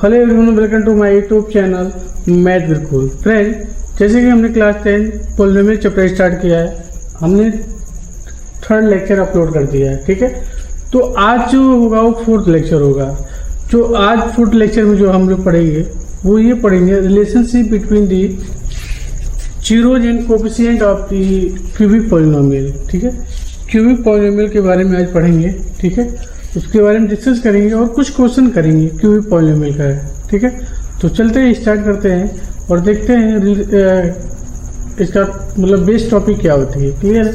Hello everyone, welcome to my YouTube channel math बिल्कुल। Friend, जैसे कि हमने क्लास 10 पॉलिनोमियल चैप्टर स्टार्ट किया है, हमने थर्ड लेक्चर अपलोड कर दिया है। ठीक है, तो आज जो होगा वो फोर्थ लेक्चर होगा। जो आज फोर्थ लेक्चर में जो हम लोग पढ़ेंगे वो ये पढ़ेंगे relationship between the zeros and coefficient of the cubic polynomial. ठीक है, क्यूबिक पॉलिनोमियल के बारे में आज पढ़ेंगे। ठीक है, उसके बारे में डिस्कस करेंगे और कुछ क्वेश्चन करेंगे क्यूबिक पॉलिनोमियल का। ठीक है, तो चलते हैं, स्टार्ट करते हैं और देखते हैं इसका मतलब बेस टॉपिक क्या होती है। क्लियर है,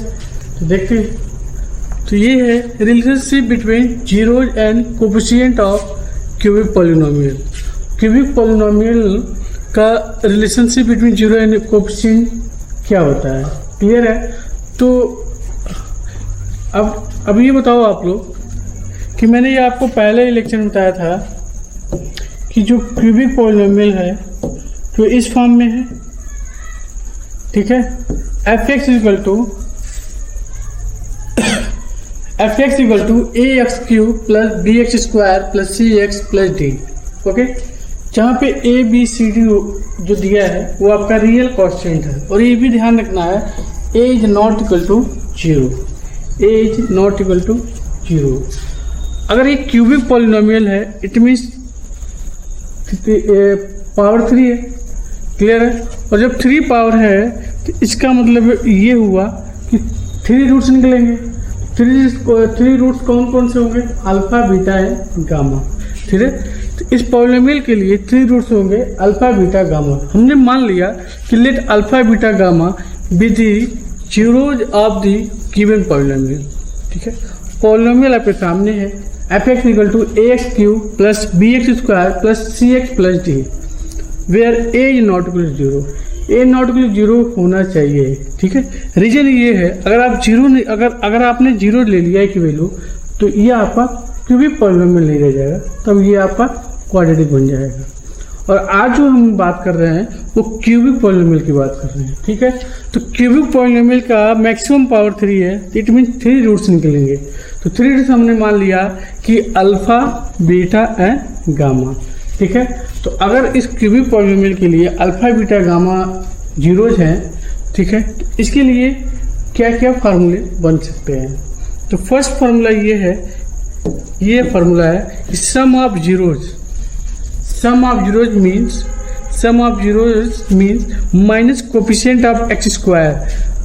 तो देखते हैं। तो ये है relationship between zeros and coefficient of cubic polynomial. Cubic polynomial का relationship between zero and coefficient क्या होता है। क्लियर है, तो अब ये बताओ आप लोग कि मैंने ये आपको पहले ही लेक्चर में बताया था कि जो क्यूबिक पॉलिनोमियल है जो इस फॉर्म में है। ठीक है, F x equal to A X cube plus B x square plus C x plus D. Okay, जहाँ पे ए बी सी डी जो दिया है वो आपका रियल कांस्टेंट है। और ये भी ध्यान रखना है, a is not equal to zero, a is not equal to zero. अगर ये क्यूबिक पॉलिनोमियल है इट मीन्स पावर 3 है। क्लियर है, और जब 3 पावर है तो इसका मतलब ये हुआ कि 3 रूट्स निकलेंगे। 3 रूट्स कौन कौन से होंगे? Alpha, beta and gamma. ठीक है, तो इस पॉलिनोमियल के लिए 3 रूट्स होंगे अल्फा, बीटा, गामा। हमने मान लिया कि let alpha, beta, gamma be the zeros of the given polynomial. ठीक है, पॉलिनोमियल आपके सामने है F x equal to A X cube plus B x square plus C x plus D, where A is not equal to zero. A not equal to zero होना चाहिए। ठीक है, reason ये है, अगर आप जीरो नहीं, अगर आपने जीरो ले लिया है की वैल्यू, तो ये आपका क्यूबिक पॉलिनोमियल नहीं रह जाएगा, तब ये आपका क्वाड्रेटिक बन जाएगा। और आज जो हम बात कर रहे हैं वो क्यूबिक पॉलिनोमियल की बात कर रहे हैं। ठीक है, तो क्यूबिक पॉलिनोमियल का मैक्सिमम पावर 3 है, इट मीन 3 रूट्स निकलेंगे। तो 3 रूट्स हमने मान लिया कि अल्फा, बीटा एंड गामा। ठीक है, तो अगर इस क्यूबिक पॉलिनोमियल के लिए अल्फा, बीटा, गामा जीरोज हैं, ठीक है, तो इसके लिए क्या क्या फार्मूले बन सकते हैं। तो फर्स्ट फार्मूला ये है, ये फार्मूला है कि sum of zeros means minus coefficient of x square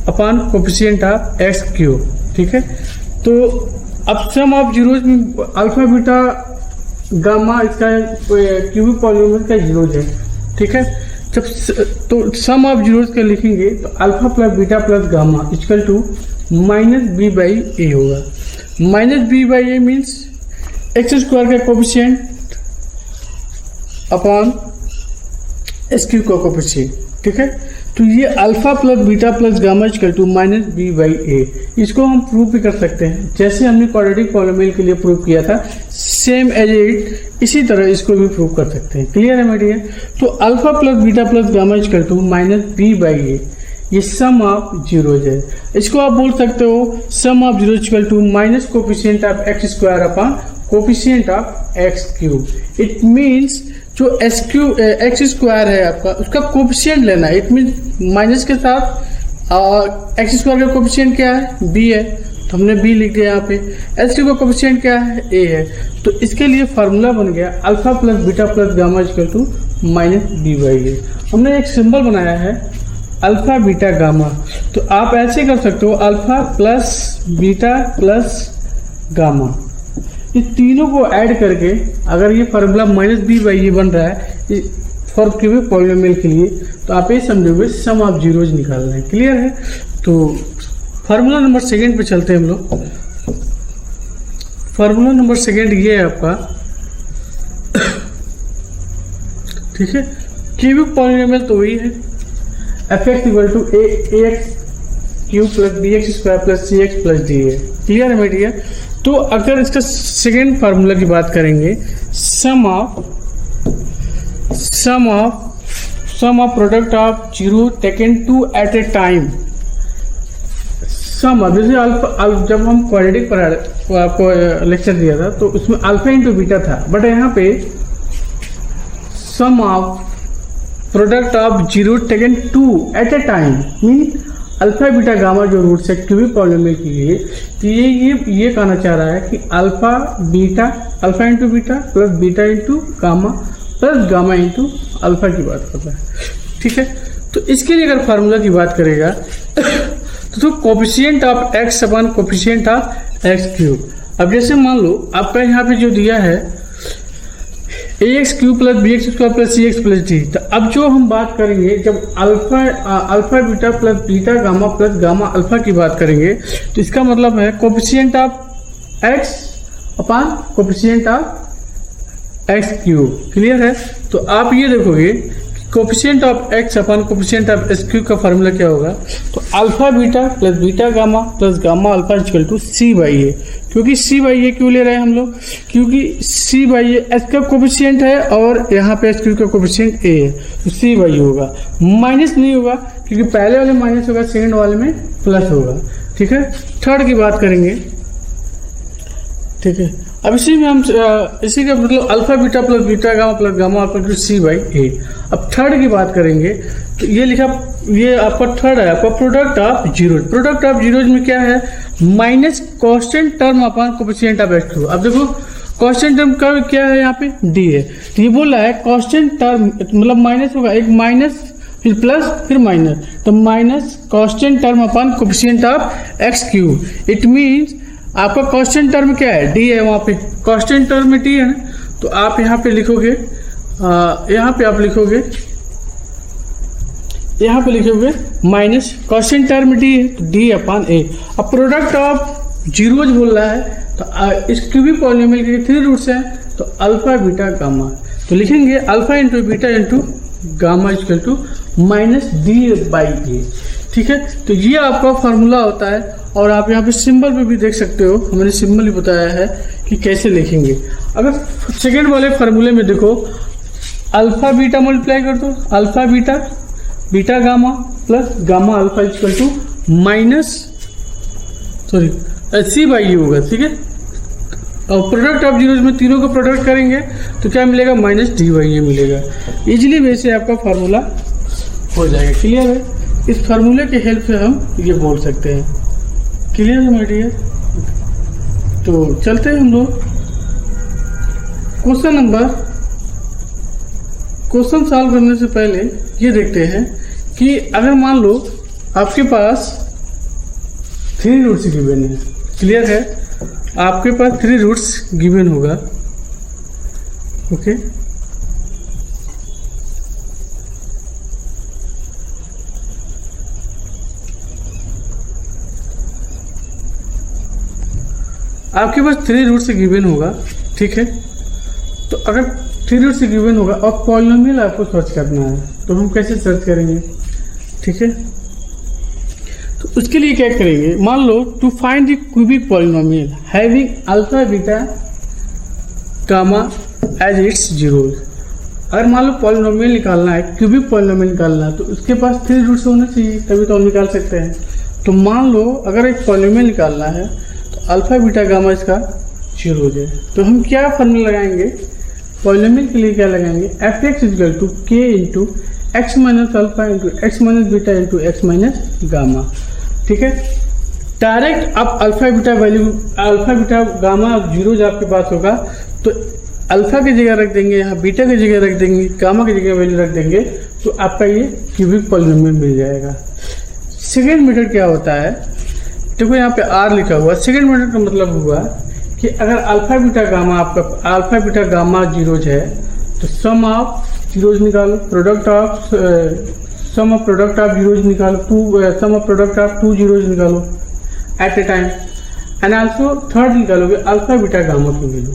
upon coefficient of x cube. ठीक है, तो अब सम ऑफ जीरोज में अल्फा, बीटा, गामा इसका क्यूबिक पॉलिनोमियल का जीरोज है। ठीक है, जब तो सम ऑफ जीरोज का लिखेंगे तो alpha plus beta plus gamma equal to minus b by a होगा। Minus b by a means x square का कोफिशिएंट अपॉन एस क्यू का कोफिशिएंट। ठीक है, तो ये alpha plus beta plus gamma equal to minus b by a. इसको हम prove भी कर सकते हैं, जैसे हमने क्वाड्रेटिक पॉलिनोमियल के लिए प्रूव किया था, सेम एज इट इसी तरह इसको भी प्रूव कर सकते हैं। क्लियर है मेरी? तो alpha plus beta plus gamma equal to minus b by a, ये सम ऑफ जीरोज है। इसको आप बोल सकते हो sum of zeros equal to minus coefficient of x square upon coefficient of x cube. It means जो x square है आपका, उसका कोफिशिएंट लेना है। इट मीन्स माइनस के साथ एक्स स्क्वायर का कोफिशिएंट क्या है? बी है, तो हमने बी लिख दिया यहाँ पे। एस क्यू का कोफिशिएंट क्या है? ए है। तो इसके लिए फार्मूला बन गया alpha plus beta plus gamma equal to minus b by a. हमने एक सिंबल बनाया है अल्फा, बीटा, गामा। तो आप ऐसे कर सकते हो alpha plus beta plus gamma, इस तीनों को ऐड करके अगर ये फार्मूला माइनस बी बाई ये बन रहा है फॉर क्यूबिक पॉलिनोमियल के लिए, तो आप ये समझोगे सम ऑफ जीरोज निकालना है। क्लियर है, तो फार्मूला नंबर 2 पे चलते हैं हम लोग। फार्मूला नंबर 2 ये है आपका। ठीक है, क्यूबिक पॉलिनोमियल तो वही है F x equal to A X cube plus B x square plus C x plus D है। क्लियर है मेरी? तो अगर इसका सेकेंड फार्मूला की बात करेंगे, sum of product of zero taken two at a time. Sum जैसे अल्फा, जब हम क्वाड्रेटिक पर आपको लेक्चर दिया था तो उसमें अल्फा इंटू बीटा था, बट यहाँ पे sum of product of zero taken two at a time mean alpha beta gamma जो रूट्स है क्यूबिक पॉलिनोमियल के लिए, तो ये कहना चाह रहा है कि alpha into beta plus beta into gamma plus gamma into alpha की बात कर रहा है। ठीक है, तो इसके लिए अगर फार्मूला की बात करेगा तो coefficient of x upon coefficient of x cube. अब जैसे मान लो आपका यहाँ पे जो दिया है ax cube plus B x square plus सी एक्स प्लस डी, तो अब जो हम बात करेंगे जब alpha beta plus beta gamma plus gamma alpha की बात करेंगे, तो इसका मतलब है coefficient of x upon coefficient of x cube. Clear है? तो आप ये देखोगे coefficient of x upon coefficient of x cube का फार्मूला क्या होगा, तो alpha beta plus beta gamma plus gamma alpha equal to c by a. क्योंकि सी बाई ए क्यों ले रहे हैं हम लोग, क्योंकि सी बाई ए एक्स का कोफिशिएंट है और यहाँ पे एक्स क्यूब का कोफिशिएंट ए है, तो सी बाई ए होगा, माइनस नहीं होगा क्योंकि पहले वाले माइनस होगा, सेकेंड वाले में प्लस होगा। ठीक है, थर्ड की बात करेंगे। ठीक है, अब इसी में हम इसी का मतलब alpha beta plus beta gamma plus gamma alpha to c by a. अब थर्ड की बात करेंगे तो ये लिखा, ये आपका थर्ड है आपका product of zeros. Product of zeros में क्या है, minus constant term upon coefficient of x cube. अब देखो कांस्टेंट टर्म का क्या है, यहाँ पे डी है, तो ये बोल रहा है कांस्टेंट टर्म मतलब माइनस होगा, एक माइनस फिर प्लस फिर माइनस, तो minus constant term upon coefficient of x cube. It means आपका कांस्टेंट टर्म क्या है, डी है, वहाँ पे कांस्टेंट टर्म में डी है ना, तो आप यहाँ पे लिखोगे, यहाँ पे आप लिखोगे, यहाँ पे लिखोगे माइनस कांस्टेंट टर्म डी है तो डी अपॉन ए। अब प्रोडक्ट ऑफ जीरोज बोल रहा है, तो इस क्यूबिक पॉलिनोमियल के 3 रूट्स हैं, तो अल्फा बीटा गामा, तो लिखेंगे alpha into beta into gamma equal to minus d by a. ठीक है, तो ये आपका फार्मूला होता है और आप यहाँ पे सिंबल पे भी देख सकते हो, हमने सिंबल ही बताया है कि कैसे लिखेंगे। अगर सेकेंड वाले फार्मूले में देखो, अल्फा बीटा मल्टीप्लाई कर दो, alpha beta beta gamma plus gamma alpha equal to minus c by a होगा। ठीक है, और प्रोडक्ट ऑफ जीरोज में तीनों का प्रोडक्ट करेंगे तो क्या मिलेगा, माइनस डी बाई ए मिलेगा। इजिली वैसे आपका फार्मूला हो जाएगा। क्लियर है? इस फार्मूले के हेल्प से हम ये बोल सकते हैं। क्लियर है माय डियर? तो चलते हैं हम लोग क्वेश्चन सॉल्व करने से पहले ये देखते हैं कि अगर मान लो आपके पास 3 रूट्स गिवन है। क्लियर है? आपके पास 3 रूट्स गिवन होगा। ओके, आपके पास 3 रूट से गिवन होगा। ठीक है, तो अगर 3 रूट से गिवन होगा और पॉलिनोमियल आपको सर्च करना है, तो हम कैसे सर्च करेंगे? ठीक है, तो उसके लिए क्या करेंगे, मान लो to find the cubic polynomial having alpha beta gamma as its zeros. अगर मान लो पॉलिनोमियल निकालना है, क्यूबिक पॉलिनोमियल निकालना है, तो उसके पास 3 रूट्स होने चाहिए, तभी तो हम निकाल सकते हैं। तो मान लो अगर एक पॉलिनोमियल निकालना है तो अल्फा बीटा गामा इसका जीरोज है, तो हम क्या फॉर्मूला लगाएंगे पॉलिनोमियल के लिए, क्या लगाएंगे, एफ एक्स इक्वल टू के into x minus alpha into x minus beta into x minus gamma. ठीक है, डायरेक्ट आप अल्फा बीटा गामा जीरोज आपके पास होगा, तो अल्फा की जगह रख देंगे, यहाँ बीटा की जगह रख देंगे, गामा की जगह वैल्यू रख देंगे, तो आपका ये क्यूबिक पॉलिनोमियल मिल जाएगा। सेकेंड मेथड क्या होता है, देखो यहाँ पे आर लिखा हुआ। सेकेंड मेथड का मतलब हुआ कि अगर अल्फा बीटा गामा आपका अल्फा बीटा गामा जीरोज है, तो सम ऑफ जीरोज निकालो, product of sum of product of zeros निकालो, sum of product of 2 zeros निकालो at a time, and also third निकालोगे अल्फा बीटा गामा की value.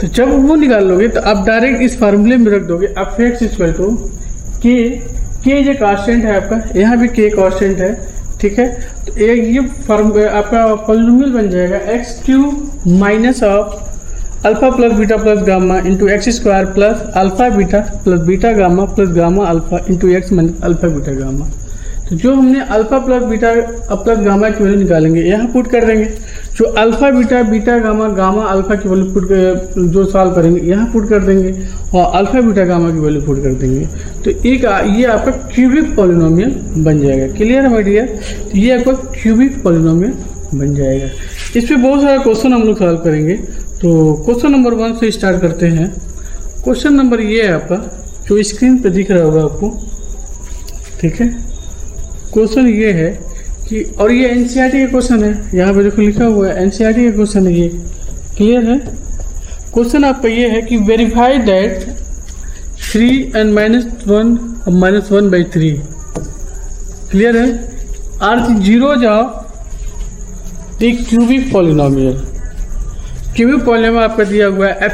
तो जब वो निकाल लोगे तो आप डायरेक्ट इस फार्मूले में रख दोगे, एफ एक्स इक्वल टू के जो कांस्टेंट है आपका, यहाँ भी के कांस्टेंट है। ठीक है, तो ये आपका पॉलिनोमियल बन जाएगा x cube minus of alpha plus beta plus gamma into x square plus alpha beta plus beta gamma plus gamma alpha into x minus alpha beta gamma. तो तो जो हमने alpha plus beta plus gamma की value निकालेंगे यहाँ put कर देंगे। जो alpha beta beta gamma gamma alpha की वैल्यू पुट कर जो सॉल्व करेंगे यहाँ पुट कर देंगे और अल्फा बीटा गामा की वैल्यू पुट कर देंगे। तो एक ये आपका क्यूबिक पॉलिनोमियल बन जाएगा। क्लियर है माय डियर? तो ये आपका क्यूबिक पॉलिनोमियल बन जाएगा। इस पर बहुत सारा क्वेश्चन हम लोग सॉल्व करेंगे। तो क्वेश्चन नंबर 1 से स्टार्ट करते हैं। क्वेश्चन नंबर ये है आपका जो स्क्रीन पे दिख रहा होगा आपको, ठीक है। क्वेश्चन ये है कि, और ये एनसीईआरटी का क्वेश्चन है, यहाँ पे देखो लिखा हुआ है एनसीईआरटी का क्वेश्चन है ये। क्लियर है? क्वेश्चन आपका ये है कि वेरीफाई दैट 3 and -1 -1/3 क्लियर है आर जीरोज ऑफ एक क्यूबिक पॉलिनोमियल। क्यूबिक पॉलिनोमियल आपका दिया हुआ है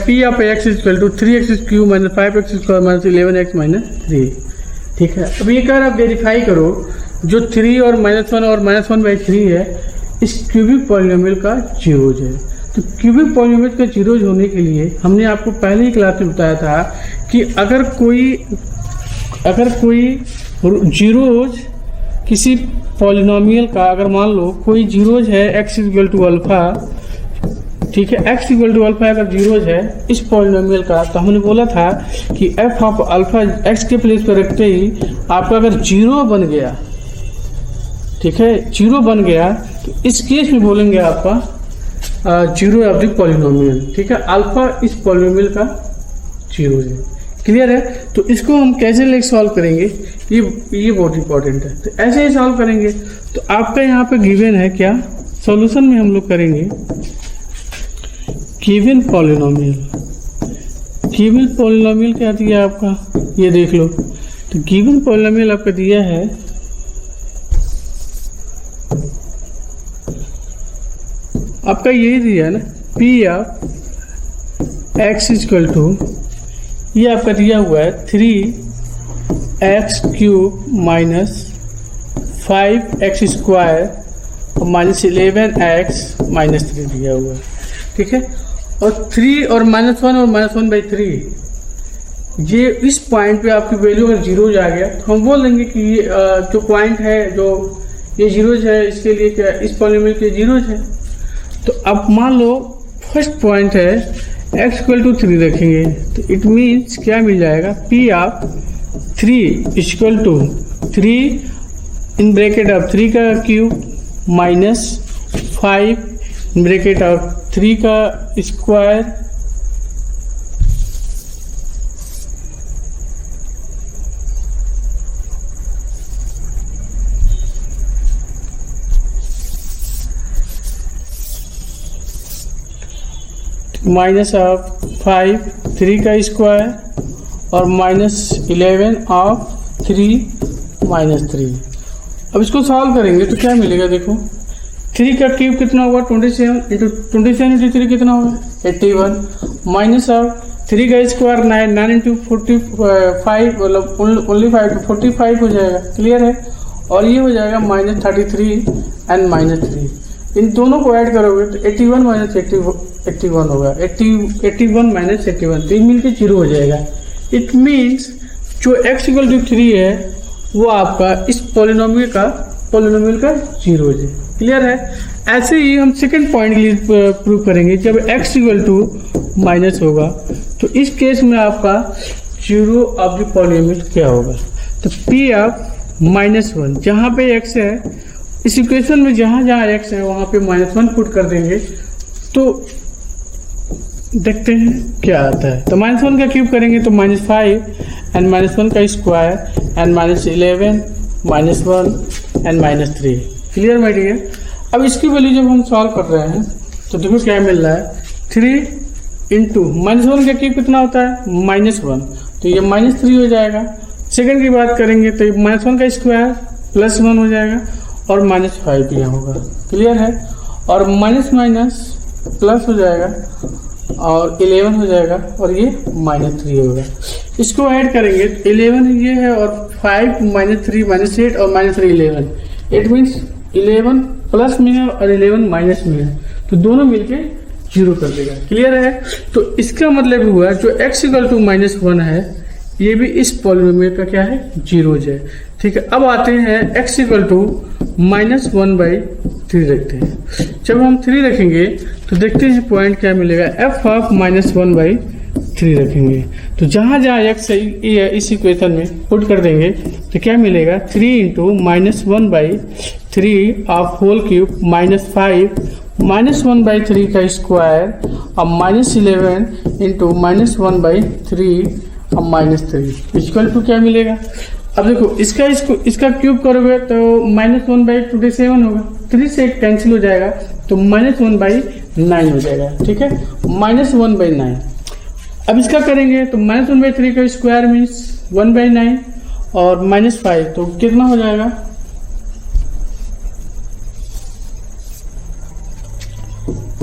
p of x equal to 3x³ - 5x² - 11x - 3, ठीक है। अब ये कह रहा वेरीफाई करो जो 3 और -1 और -1/3 है इस क्यूबिक पॉलिनोमियल का जीरोज है। तो क्यूबिक पॉलिनोमियल का जीरोज होने के लिए हमने आपको पहले ही क्लास में बताया था कि अगर कोई जीरोज किसी पॉलिनोमियल का, अगर मान लो कोई जीरोज है x इक्वल टू अल्फा, ठीक है, x इक्वल टू अल्फा अगर जीरोज है इस पॉलिनोमियल का, तो हमने बोला था कि f ऑफ अल्फा x के प्लेस पर रखते ही आपका अगर जीरो बन गया, ठीक है, जीरो बन गया, तो इस केस में बोलेंगे आपका जीरो ऑफ द पॉलिनोमियल, ठीक है। अल्फा इस पॉलिनोमियल का जीरो है। क्लियर है? तो इसको हम कैसे सॉल्व करेंगे ये बहुत इंपॉर्टेंट है। तो ऐसे ही सॉल्व करेंगे। तो आपका यहाँ पे गिवन है क्या, सॉल्यूशन में हम लोग करेंगे गिवन पॉलिनोमियल। गिवन पॉलिनोमियल क्या दिया आपका, ये देख लो। तो गिवन पॉलिनोमियल आपका दिया है आपका यही दिया है ना, p of x equal to, ये आपका दिया हुआ है 3x³ - 5x² - 11x - 3 दिया हुआ है, ठीक है। और 3 और -1 और -1/3 ये इस पॉइंट पे आपकी वैल्यू अगर जीरोज आ गया तो हम बोल देंगे कि ये जो पॉइंट है जो ये जीरोज है इसके लिए क्या इस पॉलिनोमियल के जीरोज है। तो अब मान लो फर्स्ट पॉइंट है x इक्वल टू 3 रखेंगे, तो इट मीन्स क्या मिल जाएगा, p of 3 equal to 3 in bracket of 3 का cube minus 5 in bracket of 3 का स्क्वायर माइनस ऑफ 5 3 का स्क्वायर और -11 ऑफ 3 -3। अब इसको सॉल्व करेंगे तो क्या मिलेगा, देखो 3 का क्यूब कितना होगा 27 इंटू 3 कितना होगा 81 माइनस ऑफ 3 का स्क्वायर 9 इंटू 45 मतलब ओनली 5 तो 45 हो जाएगा। क्लियर है? और ये हो जाएगा -33 एंड -3, इन दोनों को ऐड करोगे तो 81 माइनस 81 होगा, 81 माइनस 81 तो मिलकर 0 हो जाएगा। इट मीन्स जो x इक्वल टू 3 है वो आपका इस पॉलिनोमियल का जीरो है। क्लियर है? ऐसे ही हम सेकंड पॉइंट के लिए प्रूव करेंगे। जब x इक्वल टू माइनस होगा तो इस केस में आपका जीरो ऑफ द पॉलिनोमियल क्या होगा, तो p ऑफ -1 जहाँ पे x है इस इक्वेशन में जहाँ x है वहाँ पे -1 पुट कर देंगे तो देखते हैं क्या आता है। तो -1 का क्यूब करेंगे तो -5 एंड -1 का square and -11 -1 and -3। Clear my dear? अब इसकी वैल्यू जब हम सॉल्व कर रहे हैं तो देखो क्या मिल रहा है, 3 इंटू -1 का क्यूब कितना होता है -1, तो ये -3 हो जाएगा। सेकंड की बात करेंगे तो -1 का स्क्वायर +1 हो जाएगा और -5 यहाँ होगा। क्लियर है? और माइनस प्लस हो जाएगा और 11 हो जाएगा और ये -3 होगा। इसको ऐड करेंगे तो 11 ये है और 5 -3 -8 और -3 11, इट मीन्स 11 प्लस में है और 11 माइनस में है, तो दोनों मिलके 0 कर देगा। क्लियर है? तो इसका मतलब हुआ जो x इक्वल टू -1 है ये भी इस पॉलिनोमियल का क्या है, जीरोज है। ठीक है, अब आते हैं x इक्वल टू -1/3 रखते हैं। जब हम 3 रखेंगे तो देखते हैं पॉइंट क्या मिलेगा, f ऑफ -1/3 रखेंगे। तो जहाँ जहाँ x है इस इक्वेशन में पुट कर देंगे तो क्या मिलेगा, 3 × -1/3 ऑफ होल क्यूब -5 -1/3 का स्क्वायर अब -11 × -1/3 अब -3 इक्वल टू क्या मिलेगा। अब देखो इसका क्यूब करोगे तो -1/2 7 होगा, 3 से कैंसिल हो जाएगा तो -1/9 हो जाएगा। ठीक है, -1/9। अब इसका करेंगे तो -1/3 का स्क्वायर मीन्स 1/9 और -5 तो कितना हो जाएगा,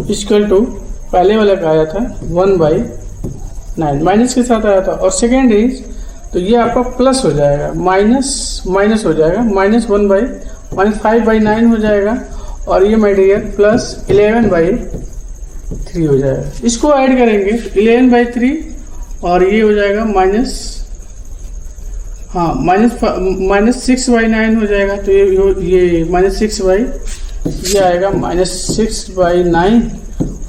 इक्वल टू पहले वाला का आया था 1/9 माइनस के साथ आया था, और सेकेंड इज तो ये आपका प्लस हो जाएगा, माइनस हो जाएगा, -5/9 हो जाएगा, और ये माय डियर +11/3 हो जाएगा। इसको ऐड करेंगे 11/3 और ये हो जाएगा -6/9 हो जाएगा। तो ये -6 ये आएगा -6/9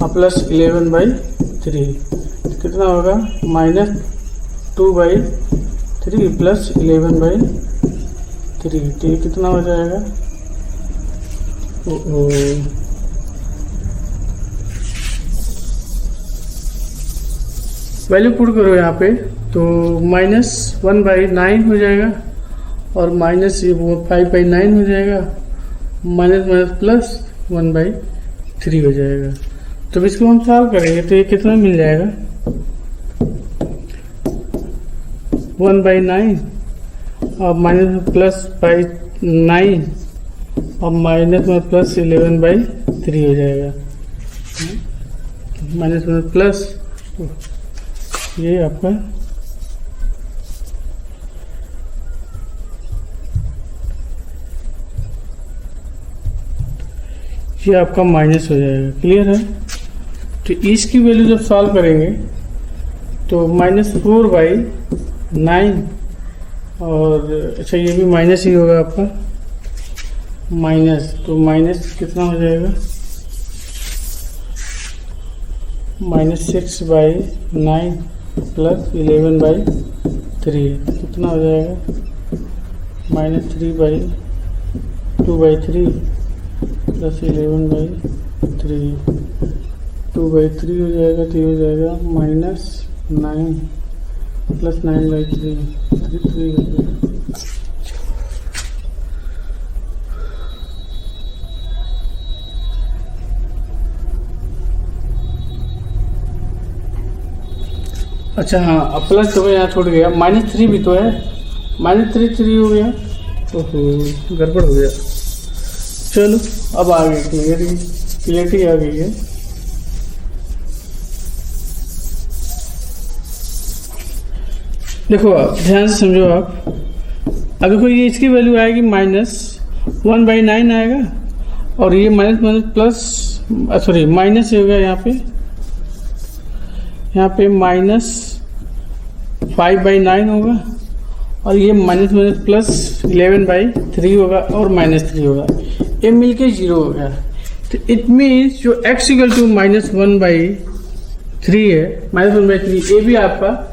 और +11/3 कितना होगा, -2/3 +11/3 तो ये कितना हो जाएगा, वैल्यू पुट करो यहाँ पे तो -1/9 हो जाएगा और -5/9 हो जाएगा, +1/3 हो जाएगा। तो इसको हम सॉल्व करेंगे तो ये कितना मिल जाएगा, 1/9 और +5/9 और +11/3 हो जाएगा, प्लस ये आपका माइनस हो जाएगा। क्लियर है। तो इसकी वैल्यू जब सॉल्व करेंगे तो -4/9 और अच्छा ये भी माइनस ही होगा आपका, माइनस तो माइनस कितना हो जाएगा, -6/9 +11/3 कितना हो जाएगा, -3/2/3 +11/3 2/3 हो जाएगा। तो ये हो जाएगा -9 +9/3 3 हो जाएगा। अच्छा हाँ, अब प्लस तो यहाँ छूट गया, -3 भी तो है, -3 हो गया, तो गड़बड़ हो गया। चलो अब आ गई क्लियरिटी आ गई है। देखो आप ध्यान से समझो, आप अब देखो ये इसकी वैल्यू आएगी -1/9 आएगा और ये माइनस माइनस होगा, यहाँ पे -5/9 होगा और ये -+11/3 होगा और -3 होगा, ये मिलके 0 हो गया। तो इट मीन्स जो x इक्वल टू -1/3 है, -1/3 ये भी आपका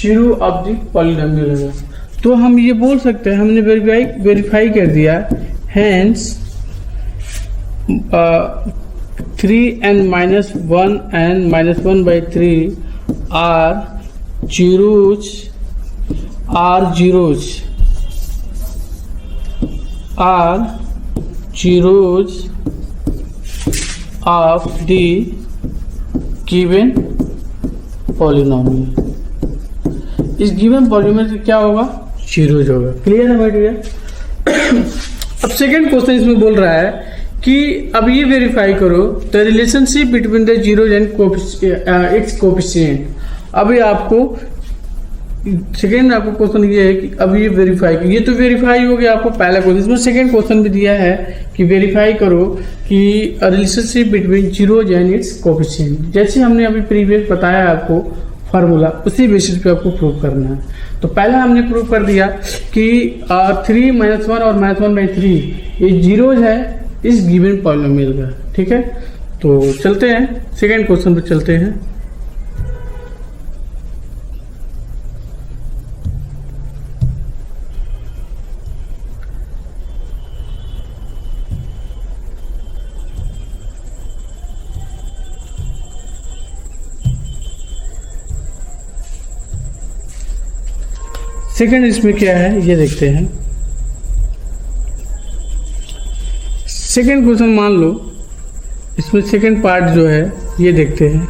0 ऑफ द पॉलिनोमियल होगा। तो हम ये बोल सकते हैं हमने वेरीफाई कर दिया, hence 3 and -1 and -1/3 are zeros of the given polynomial। इस गिवन पॉलिनोमियल से क्या होगा, जीरोज होगा। क्लियर है बेटा। अब सेकंड क्वेश्चन इसमें बोल रहा है कि अब ये वेरीफाई करो the relationship between the zeros and it's coefficient. अभी आपको सेकेंड आपको क्वेश्चन ये है कि अब ये वेरीफाई, ये तो वेरीफाई हो गया आपको पहला क्वेश्चन, इसमें सेकेंड क्वेश्चन भी दिया है कि वेरीफाई करो कि relationship between zeros and it's coefficient. जैसे हमने अभी प्रीवियस बताया आपको फार्मूला, उसी बेसिस पे आपको प्रूव करना है। तो पहले हमने प्रूव कर दिया कि 3 - 1 और -1/3 ये जीरोज है इस गिवन पॉलिनोमियल का। ठीक है, तो चलते हैं सेकेंड क्वेश्चन पे चलते हैं। सेकेंड इसमें क्या है ये देखते हैं। सेकेंड क्वेश्चन मान लो, इसमें सेकेंड पार्ट जो है ये देखते हैं।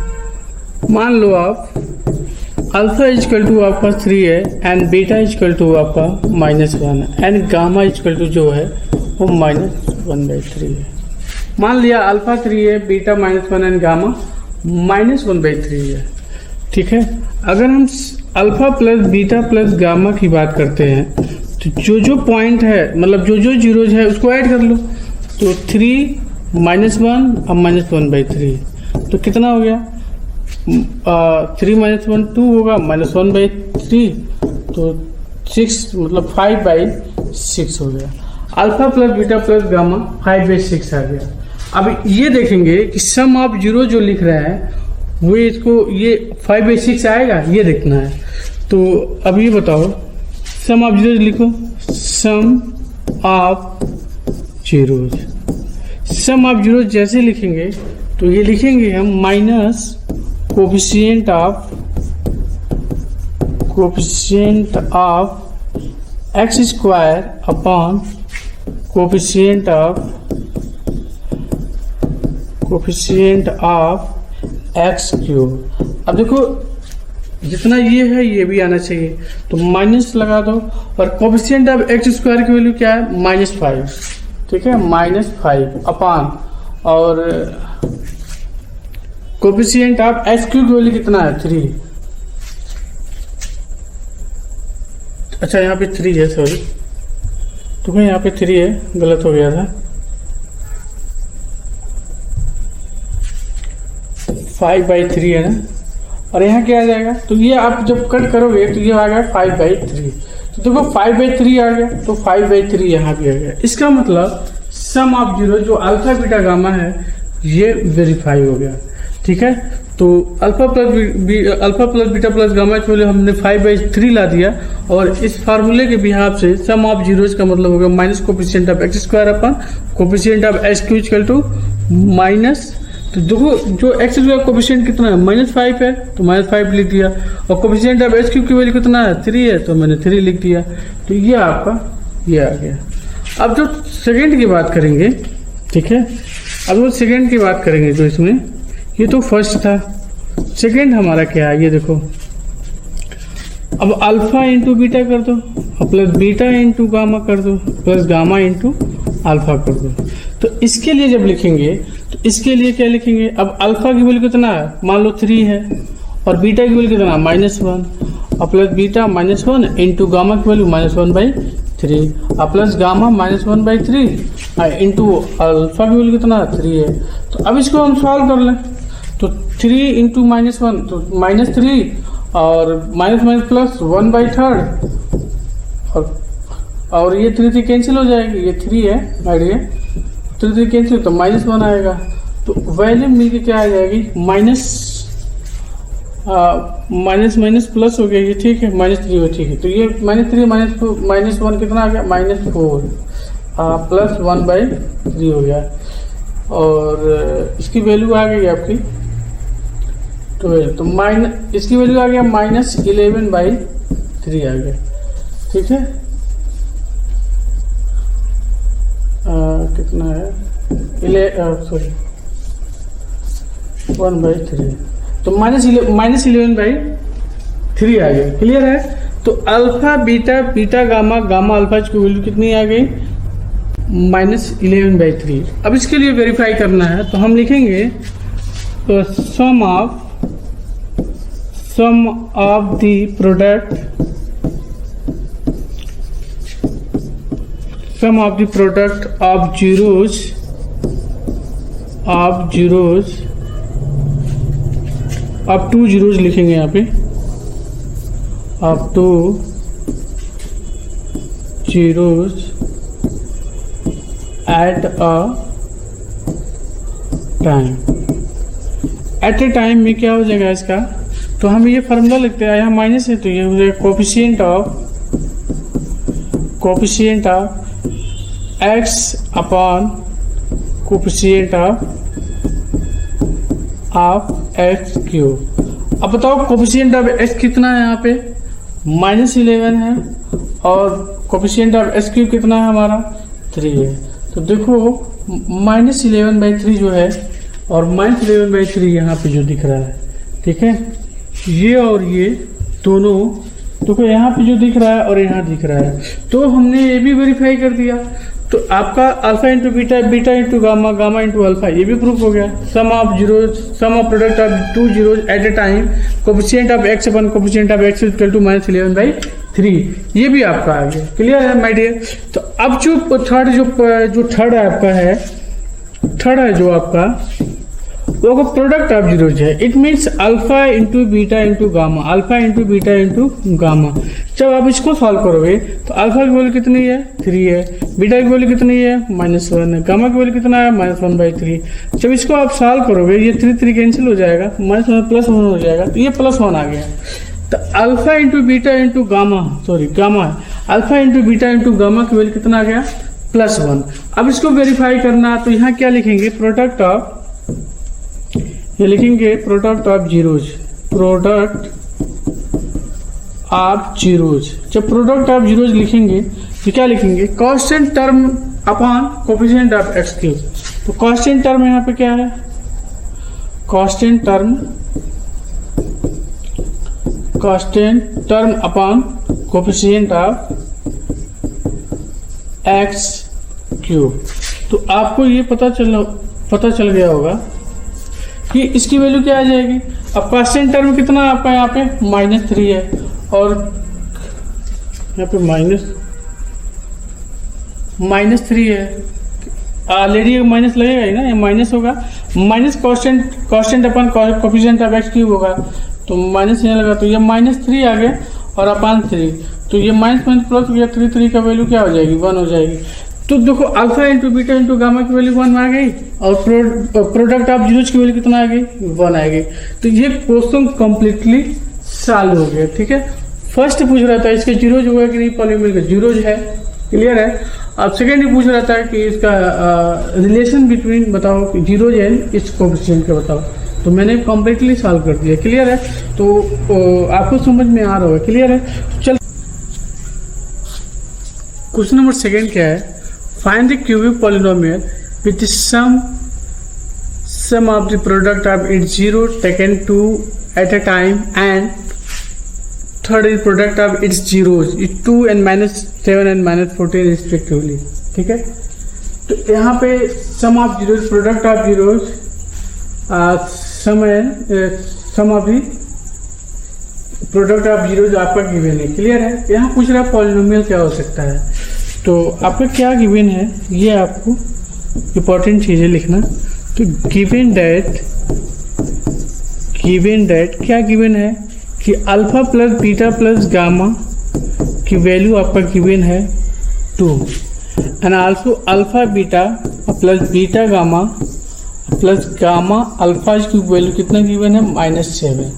मान लो आप अल्फा इजकल टू आपका 3 है एंड बीटा इजकल टू आपका -1 एंड गामा इजकल टू जो है वो -1/3 है। मान लिया अल्फा 3 है, बीटा -1 एंड गामा -1/3 है। ठीक है, अगर हम alpha plus beta plus gamma की बात करते हैं तो जो पॉइंट है मतलब जो जीरोज है उसको ऐड कर लो। तो 3 -1 अब -1/3 तो कितना हो गया? 3 - 1 2 होगा, -1/3 तो 6 मतलब 5/6 हो गया। Alpha plus beta plus gamma 5/6 आ गया। अब ये देखेंगे कि सम ऑफ जीरो जो लिख रहे हैं वो इसको ये 5/6 आएगा, ये देखना है। तो अब ये बताओ सम ऑफ जीरोज लिखो, sum of zeros. Sum of zeros जैसे लिखेंगे तो ये लिखेंगे हम minus coefficient of x square upon coefficient of x cube. अब देखो जितना ये है ये भी आना चाहिए, तो माइनस लगा दो और कोफिशिएंट ऑफ एक्स स्क्वायर की वैल्यू क्या है? -5। ठीक है, -5 अपान और कोफिशिएंट ऑफ एक्स क्यूब की वैल्यू कितना है? 3। अच्छा यहाँ पे 3 है, सॉरी तो यहाँ पे 3 है, गलत हो गया था। 5/3 है ना, और यहाँ क्या आ जाएगा? तो ये आप जब कट करोगे तो ये आ गया 5/3। तो देखो 5/3 आ गया, तो 5/3 यहाँ भी आ गया। इसका मतलब सम ऑफ जीरो जो अल्फा बीटा गामा है ये वेरीफाई हो गया। ठीक है, तो alpha plus beta plus gamma के लिए हमने 5/3 ला दिया, और इस फार्मूले के बिहाफ से सम ऑफ जीरोज का मतलब होगा minus coefficient of x square upon coefficient of X cube equal to minus. तो देखो जो एक्स स्क्वायर कोफिशिएंट कितना है? -5 है, तो -5 लिख दिया, और कोफिशिएंट ऑफ एक्स क्यूब की वैल्यू कितना है? 3 है, तो मैंने 3 लिख दिया। तो ये आपका ये आ गया। अब जो सेकंड की बात करेंगे, ठीक है, अब वो सेकंड की बात करेंगे तो इसमें ये तो फर्स्ट था, सेकंड हमारा क्या है ये देखो। अब अल्फा इंटू बीटा कर दो और प्लस बीटा इंटू गामा कर दो प्लस गामा इंटू अल्फा कर दो। तो इसके लिए जब लिखेंगे तो इसके लिए क्या लिखेंगे? अब अल्फा की वैल्यू कितना है? मान लो 3 है, और बीटा की वैल्यू कितना? -1 और प्लस बीटा -1 इंटू गामा की वैल्यू -1/3 और प्लस गामा -1/3 इंटू अल्फा की वैल्यू कितना? 3 है। तो अब इसको हम सॉल्व कर लें, तो 3 इंटू -1 तो -3 और माइनस प्लस 1/3 और ये 3 कैंसिल हो जाएगी, ये 3 है आइडिया, 3 कैंसिल तो -1 आएगा। तो वैल्यू मिलके क्या आ जाएगी? माइनस प्लस हो गया ये, ठीक है, -3 हो, ठीक है। तो ये -3 -1 कितना आ गया? -4 प्लस 1/3 हो गया, और इसकी वैल्यू आ गई आपकी 12। तो इसकी वैल्यू आ गया -11/3 आ गया, ठीक है। कितना है? 1/3, तो -11/3 आ गया। क्लियर है? तो अल्फा बीटा गामा अल्फा की वैल्यू कितनी आ गई? -11/3। अब इसके लिए वेरीफाई करना है तो हम लिखेंगे तो sum of the product of zeros अब 2 जीरोज लिखेंगे यहाँ पे, of two zeros at a time. At a time में क्या हो जाएगा इसका, तो हम ये फार्मूला लिखते हैं, यहाँ माइनस है तो ये हो जाएगा coefficient of x upon coefficient of x cube. अब बताओ कोफिशिएंट ऑफ एक्स कितना है, यहाँ पे -11 है और कोफिशिएंट ऑफ एक्स क्यूब कितना है हमारा 3 है। तो देखो -11/3 जो है और -11/3 यहाँ पे जो दिख रहा है, ठीक है, ये और ये दोनों देखो यहाँ पे जो दिख रहा है और यहाँ दिख रहा है, तो हमने ये भी वेरीफाई कर दिया। तो आपका alpha into beta, beta into gamma, gamma into alpha, ये भी प्रूफ हो गया। Sum of product of two zeros at a time, coefficient of x upon coefficient of x equal to -11/3, ये भी आपका आ गया। क्लियर है माय डियर। तो अब जो थर्ड आपका है, थर्ड है जो आपका वो प्रोडक्ट ऑफ जीरोज है। It means alpha into beta into gamma, alpha into beta into gamma. जब आप इसको सॉल्व करोगे तो अल्फा की वैल्यू कितनी है 3 है, बीटा की वैल्यू कितनी है -1 है, गामा की वैल्यू कितना है -1/3। जब इसको आप सॉल्व करोगे ये 3 कैंसिल हो जाएगा, -1 +1 हो जाएगा, तो ये +1 आ गया। तो alpha into beta into gamma, gamma alpha into beta into gamma की वैल्यू कितना आ गया +1। अब इसको वेरीफाई करना, तो यहाँ क्या लिखेंगे, प्रोडक्ट ऑफ, ये लिखेंगे product of zeros, product of zeros. जब प्रोडक्ट ऑफ जीरोज लिखेंगे तो क्या लिखेंगे, constant term upon coefficient of x cube. तो कांस्टेंट टर्म यहाँ पे क्या है, constant term upon coefficient of x cube. तो आपको ये पता चल गया होगा कि इसकी वैल्यू क्या आ जाएगी। अब कांस्टेंट टर्म कितना आपका यहाँ पे -3 है और यहाँ पे -3 है, ऑलरेडी माइनस लगेगा ही ना, ये माइनस होगा, minus constant upon coefficient of x cube होगा, तो माइनस यहाँ लगा, तो ये -3 आ गया और अपॉन 3, तो ये माइनस प्लस हो गया, 3 का वैल्यू क्या हो जाएगी 1 हो जाएगी। तो देखो alpha into beta into gamma की वैल्यू 1 आ गई और प्रोडक्ट ऑफ जीरोज की वैल्यू कितना आ गई 1 आ गई। तो ये क्वेश्चन कंप्लीटली सॉल्व हो गया। ठीक है, फर्स्ट पूछ रहा था इसके जीरोज होगा कि नहीं, पॉलीनोमियल का जीरोज है, क्लियर है। अब सेकेंड ही पूछ रहा था कि इसका रिलेशन बिटवीन बताओ जीरोज एंड इस कोफिशिएंट का बताओ, तो मैंने कंप्लीटली सॉल्व कर दिया। क्लियर है, तो आपको समझ में आ रहा होगा। क्लियर है, चल क्वेश्चन नंबर सेकेंड क्या है, find the cubic polynomial with the sum of the product of its zero taken two at a time and third is product of its zeros 2 and -7 and -14 respectively. ठीक है, तो यहाँ पे sum of zeros, product of zeros, sum of the product of zeros आपका given है। Clear है, यहाँ पूछ रहा है पॉलिनोमियल क्या हो सकता है, तो आपका क्या गिवन है ये आपको इंपॉर्टेंट चीज़ें लिखना। तो गिवन डेट क्या गिवन है कि alpha plus beta plus gamma की वैल्यू आपका गिवन है 2 and also alpha beta plus beta gamma plus gamma alpha की वैल्यू कितना गिवन है -7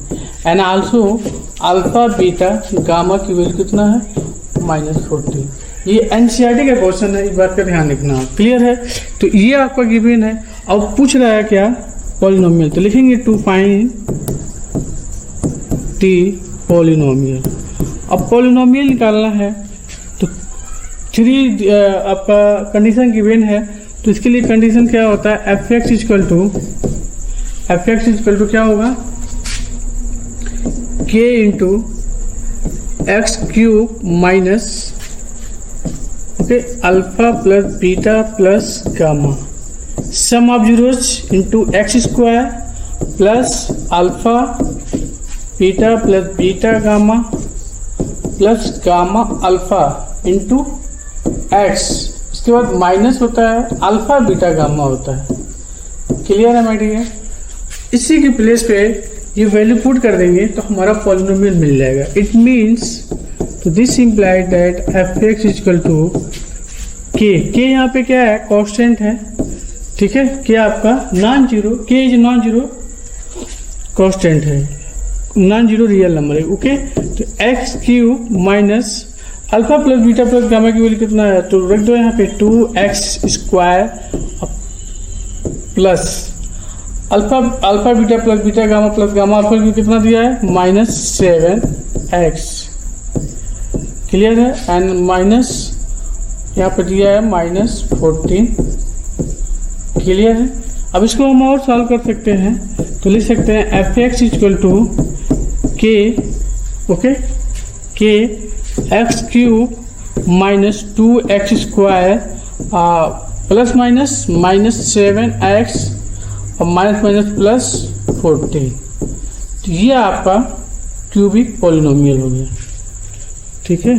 and also alpha beta gamma की वैल्यू कितना है -14। ये एनसीईआरटी का क्वेश्चन है, इस बात का ध्यान रखना। क्लियर है, तो ये आपका गिवन है। अब पूछ रहा है क्या पॉलिनोमियल, तो लिखेंगे टू फाइंड टी पॉलिनोमियल। अब पॉलिनोमियल निकालना है तो 3 आपका कंडीशन गिवन है, तो इसके लिए कंडीशन क्या होता है, एफ एक्स इक्वल टू क्या होगा k into x cube minus alpha plus beta plus gamma sum of zeros into x square plus alpha beta plus beta gamma plus gamma alpha into x, इसके बाद minus होता है alpha beta gamma होता है। Clear है मेरी? इसी की प्लेस पे ये वैल्यू पुट कर देंगे तो हमारा पॉलिनोमियल मिल जाएगा। इट मीन्स तो this implied that f x is equal to के यहाँ पे क्या है, कांस्टेंट है, ठीक है। के आपका नॉन जीरो, के इज नॉन जीरो कांस्टेंट है, नॉन जीरो रियल नंबर है, ओके। तो x cube minus alpha plus beta plus gamma की वैल्यू कितना है, तो रख दो यहाँ पे 2x square plus alpha beta plus beta gamma plus gamma alpha की कितना दिया है, -7x, क्लियर है। एंड माइनस यहाँ पे दिया है -14, क्लियर है। अब इसको हम और सॉल्व कर सकते हैं, तो लिख सकते हैं एफ एक्स इक्वल टू के, ओके, के x cube minus 2x square plus minus -7x और माइनस माइनस प्लस 14। तो ये आपका क्यूबिक पॉलिनोमियल हो गया, ठीक है।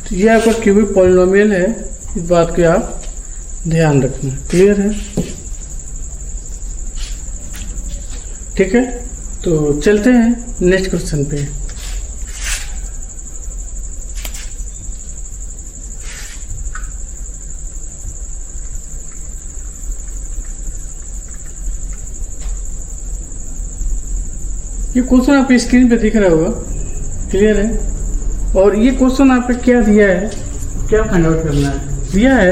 तो ये आपका क्यूबिक पॉलिनोमियल है, इस बात के आप ध्यान रखना, क्लियर है, ठीक है। तो चलते हैं नेक्स्ट क्वेश्चन पे। ये क्वेश्चन आपकी स्क्रीन पे दिख रहा होगा, क्लियर है। और ये क्वेश्चन आपको क्या दिया है, क्या फाइंड आउट करना है, दिया है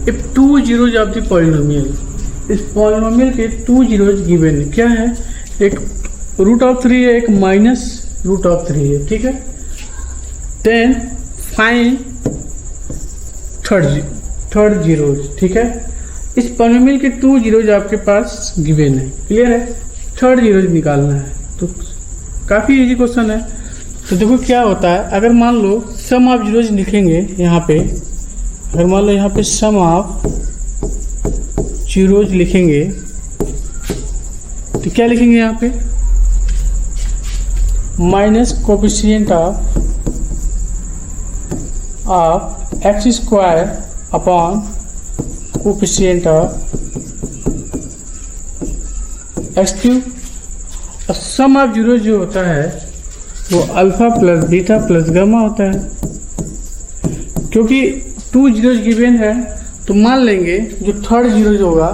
if 2 zeros of the polynomial, इस पॉलिनोमियल के 2 zeros गिवन है, क्या है, एक √3 है, एक -√3 है, ठीक है। देन फाइंड थर्ड जीरोज, ठीक है। इस पॉलिनोमियल के 2 zeros आपके पास गिवन है, क्लियर है, थर्ड जीरोज निकालना है। तो काफ़ी इजी क्वेश्चन है। तो देखो क्या होता है, अगर मान लो सम ऑफ जीरोज लिखेंगे यहाँ पे, अगर मान लो यहाँ पे सम ऑफ जीरोज लिखेंगे तो क्या लिखेंगे यहाँ पे, minus coefficient of x square upon coefficient of x cube. और सम ऑफ जीरो जो होता है वो alpha plus beta plus gamma होता है। क्योंकि 2 zeros गिवन है तो मान लेंगे जो थर्ड जीरो जो होगा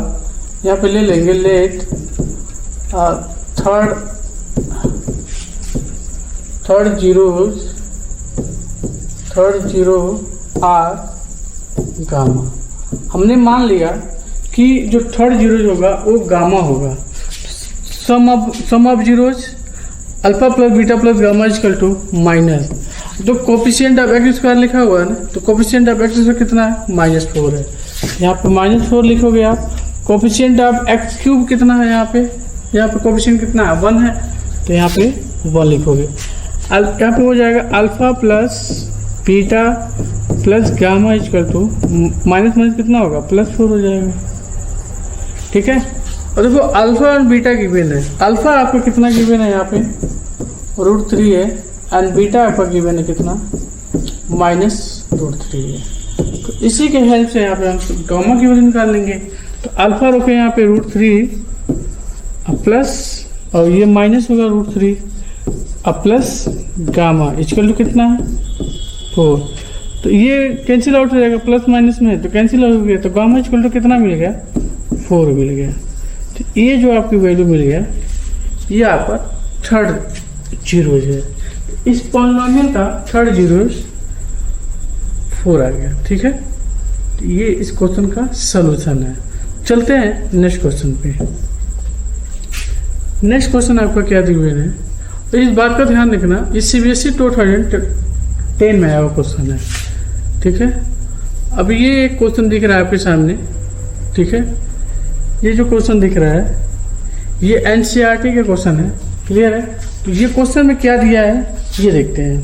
यहाँ पे ले लेंगे, let third zero are gamma. हमने मान लिया कि जो थर्ड जीरो होगा वो गामा होगा। Sum of zeros alpha plus beta plus gamma equal to minus, जो कोफिशिएंट ऑफ एक्स स्क्वायर लिखा हुआ है ना, तो कोफिशिएंट ऑफ एक्स स्क्वायर कितना है, -4 है। यहाँ पे -4 लिखोगे आप। कोफिशिएंट ऑफ एक्स क्यूब कितना है, यहाँ पे कोफिशिएंट कितना है, 1 है, तो यहाँ पे 1 लिखोगे। यहाँ पे हो जाएगा alpha plus beta plus gamma equal to minus कितना होगा, +4 हो जाएगा, ठीक है। और देखो अल्फा और बीटा गिवन है, अल्फा आपको कितना गिवन है, यहाँ पे √3 है, एंड बीटा आपका गिवन है कितना, -√3 है। तो इसी के हेल्प से यहाँ पे हम गामा की वैल्यू निकाल लेंगे। तो अल्फा रखे यहाँ पे √3 प्लस, और ये माइनस होगा √3 प्लस गामा इक्वल टू कितना है, 4। तो ये कैंसिल आउट हो जाएगा, प्लस माइनस में तो कैंसिल हो गया, तो गामा इक्वल टू कितना मिल गया, 4 मिल गया। तो ये जो आपकी वैल्यू मिल गया, ये आपका थर्ड जीरोज है। इस पॉलिनोमियल का थर्ड जीरोज 4 आ गया, ठीक है। तो ये इस क्वेश्चन का सलूशन है। चलते हैं नेक्स्ट क्वेश्चन पे। नेक्स्ट क्वेश्चन आपका क्या दिया है, तो इस बात का ध्यान रखना, ये CBSE 2010 में आया हुआ क्वेश्चन है, ठीक है। अब ये एक क्वेश्चन दिख रहा है आपके सामने, ठीक है। ये जो क्वेश्चन दिख रहा है ये NCERT का क्वेश्चन है, क्लियर है। तो ये क्वेश्चन में क्या दिया है ये देखते हैं।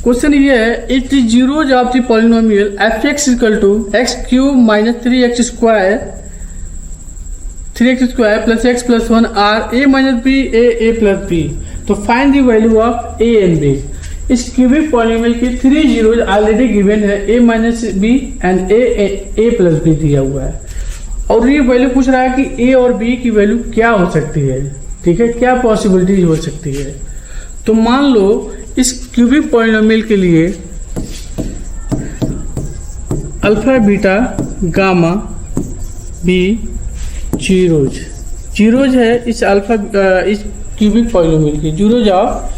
क्वेश्चन ये है, it is zeros of the polynomial f x equal to x cube minus 3x square plus x plus 1 are a minus b a plus b. तो find the value of a and b. इस cubic polynomial के 3 zeros already given है, a minus b and a plus b दिया हुआ है, और ये value पूछ रहा है कि ए और बी की वैल्यू क्या हो सकती है। ठीक है, क्या पॉसिबिलिटीज हो सकती है। तो मान लो इस क्यूबिक पॉलिनोमियल के लिए alpha beta gamma be zeros है इस क्यूबिक पॉलिनोमियल की, zeros of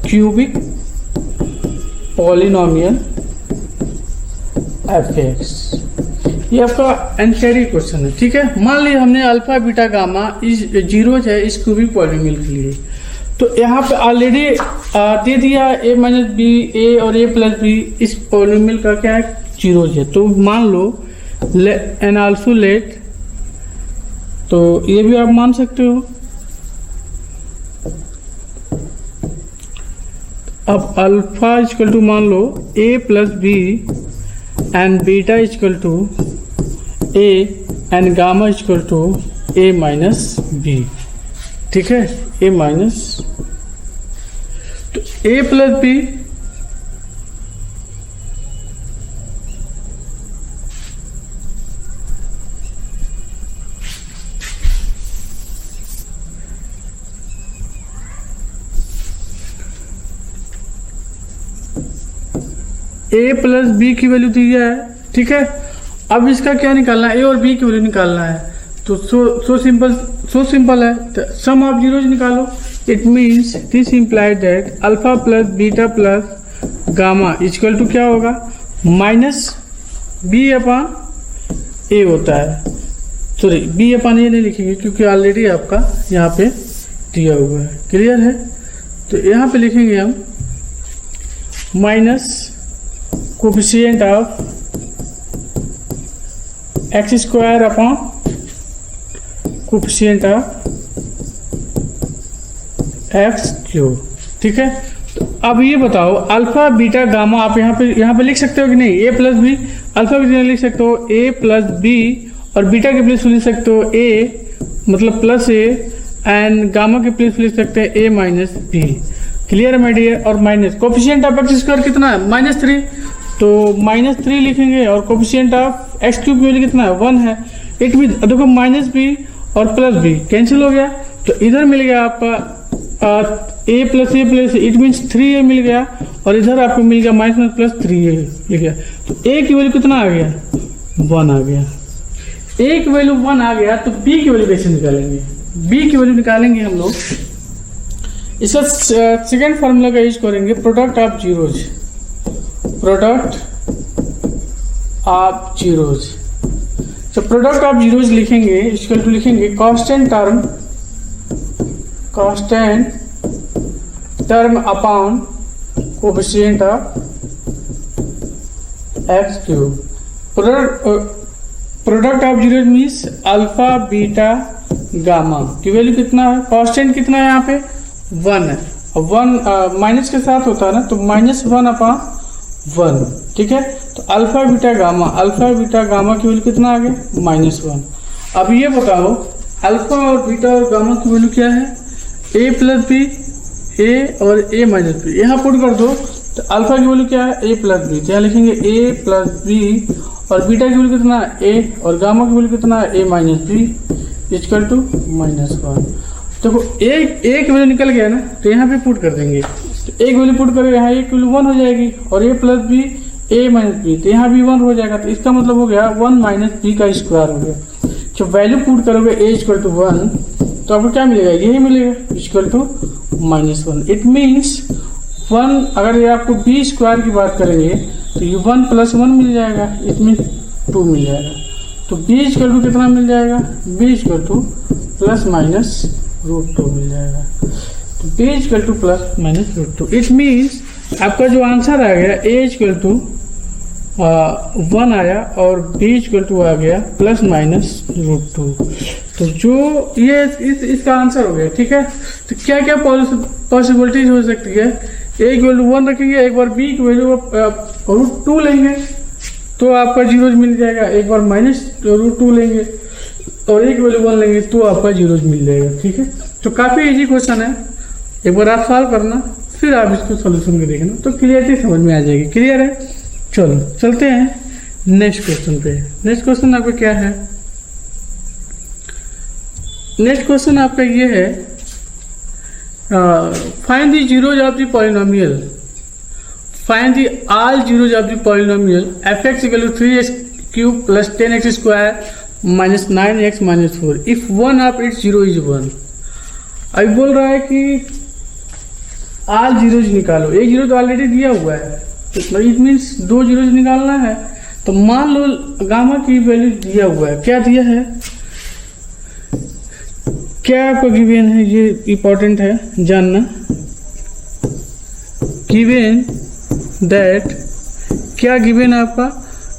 cubic polynomial f x. ये आपका एनसीईआरटी क्वेश्चन है। ठीक है, मान लीजिए हमने अल्फा बीटा गामा इस जीरोज है इस क्यूबिक पॉलिनोमियल के लिए, तो यहाँ पे ऑलरेडी दे दिया ए माइनस बी ए और ए प्लस बी इस पॉलिनोमियल का क्या है, जीरोज है। तो मान लो एंड आल्सो लेट, तो ये भी आप मान सकते हो। अब अल्फा इक्वल टू मान लो a plus b and beta equal to a and gamma equal to a minus b. ठीक है, ए माइनस, तो a plus b a plus b की वैल्यू दी है। ठीक है, अब इसका क्या निकालना है, ए और बी की वैल्यू निकालना है। तो सो सिंपल है, सम ऑफ जीरोज निकालो। It means this implied that alpha plus beta plus gamma equal to क्या होगा, माइनस बी अपॉन ए होता है। सॉरी, बी अपॉन ए नहीं लिखेंगे क्योंकि ऑलरेडी आपका यहाँ पे दिया हुआ है। क्लियर है, तो यहाँ पे लिखेंगे हम minus coefficient of x square upon coefficient of x cube. ठीक है, तो अब ये बताओ अल्फा बीटा गामा आप यहाँ पे लिख सकते हो कि नहीं, ए प्लस बी, अल्फा की जगह लिख सकते हो ए प्लस बी और बीटा के प्लेस लिख सकते हो ए मतलब प्लस ए एंड गामा के प्लेस लिख सकते हैं ए माइनस बी। क्लियर है माय डियर। और minus coefficient of x square कितना है, -3, तो -3 लिखेंगे और कोफिशिएंट ऑफ एक्स क्यूब की वैल्यू कितना है, 1 है। इट मीन देखो माइनस बी और प्लस बी कैंसिल हो गया, तो इधर मिल गया आपका ए प्लस इट मीन्स 3a मिल गया और इधर आपको मिल गया माइनस प्लस 3a लिख गया। तो a की वैल्यू कितना आ गया, 1 आ गया। a की वैल्यू 1 आ गया, तो b की वैल्यू कैसे निकालेंगे, b की वैल्यू निकालेंगे हम लोग इसका सेकेंड फार्मूला का यूज करेंगे, प्रोडक्ट ऑफ जीरोज। तो प्रोडक्ट ऑफ जीरोज लिखेंगे इक्वल टू लिखेंगे constant term upon coefficient of x cube. Product of zeros means alpha beta gamma की वैल्यू कितना है, कांस्टेंट कितना है यहाँ पे 1 है, और 1 माइनस के साथ होता है ना, तो -1 अपॉन 1। ठीक है, तो अल्फा बीटा गामा की वैल्यू कितना आ गया, -1। अब ये बताओ अल्फा और बीटा और गामा की वैल्यू क्या है, ए प्लस बी, ए और ए माइनस बी। यहाँ पुट कर दो, तो अल्फा की वैल्यू क्या है, ए प्लस बी, तो यहाँ लिखेंगे ए प्लस बी, और बीटा की वैल्यू कितना है ए, और गामा की वैल्यू कितना है a minus B equal to -1। देखो एक वैल्यू निकल गया ना, तो यहाँ पे पुट कर देंगे, तो एक वैल्यू पुट करेंगे, यहाँ एक वैल्यू 1 हो जाएगी, और ए प्लस बी ए माइनस बी, तो यहाँ भी 1 हो जाएगा, तो इसका मतलब हो गया 1 माइनस बी का स्क्वायर हो गया। जब वैल्यू पुट करोगे ए इक्वल टू 1, तो आपको क्या मिलेगा, यही मिलेगा इक्वल टू -1। इट मीन्स 1, अगर ये आपको बी स्क्वायर की बात करेंगे तो ये 1 + 1 मिल जाएगा, इट मीन 2 मिल जाएगा। तो बी इक्वल टू कितना मिल जाएगा, बी इक्वल टू ±√2 मिल जाएगा। तो b equal to ±√2। It means आपका जो आंसर आ गया ए इक्वल टू 1 आया और बी इक्वल टू आ गया ±√2। तो तो जो ये इसका आंसर हो गया। ठीक है, तो क्या क्या पॉसिबिलिटीज हो सकती है, ए की वैल्यू 1 रखेंगे, एक बार बी की वैल्यू √2 लेंगे तो आपका 0 मिल जाएगा, एक बार -√2 लेंगे और एक वैल्यू 1 लेंगे तो आपका 0 मिल जाएगा। ठीक है, तो काफ़ी इजी क्वेश्चन है, एक बार आप सॉल्व करना फिर आप इसको सोल्यूशन को देखना तो क्लियरिटी समझ में आ जाएगी। क्लियर है, चलो चलते हैं नेक्स्ट क्वेश्चन पे। नेक्स्ट क्वेश्चन आपका क्या है, नेक्स्ट क्वेश्चन आपका ये है, find the zeros of the polynomial, find the all zeros of the polynomial f(x) = 3x³ + 10x² - 9x - 4 if one of its zero is 1। अभी बोल रहा है कि ऑल जीरोज निकालो, एक जीरो तो ऑलरेडी दिया हुआ है तो इट मीन्स 2 जीरोज निकालना है। तो मान लो गामा की वैल्यू दिया हुआ है, क्या दिया है, क्या आपको गिवन है, ये इंपॉर्टेंट है जानना। गिवन दैट, क्या गिवन है आपका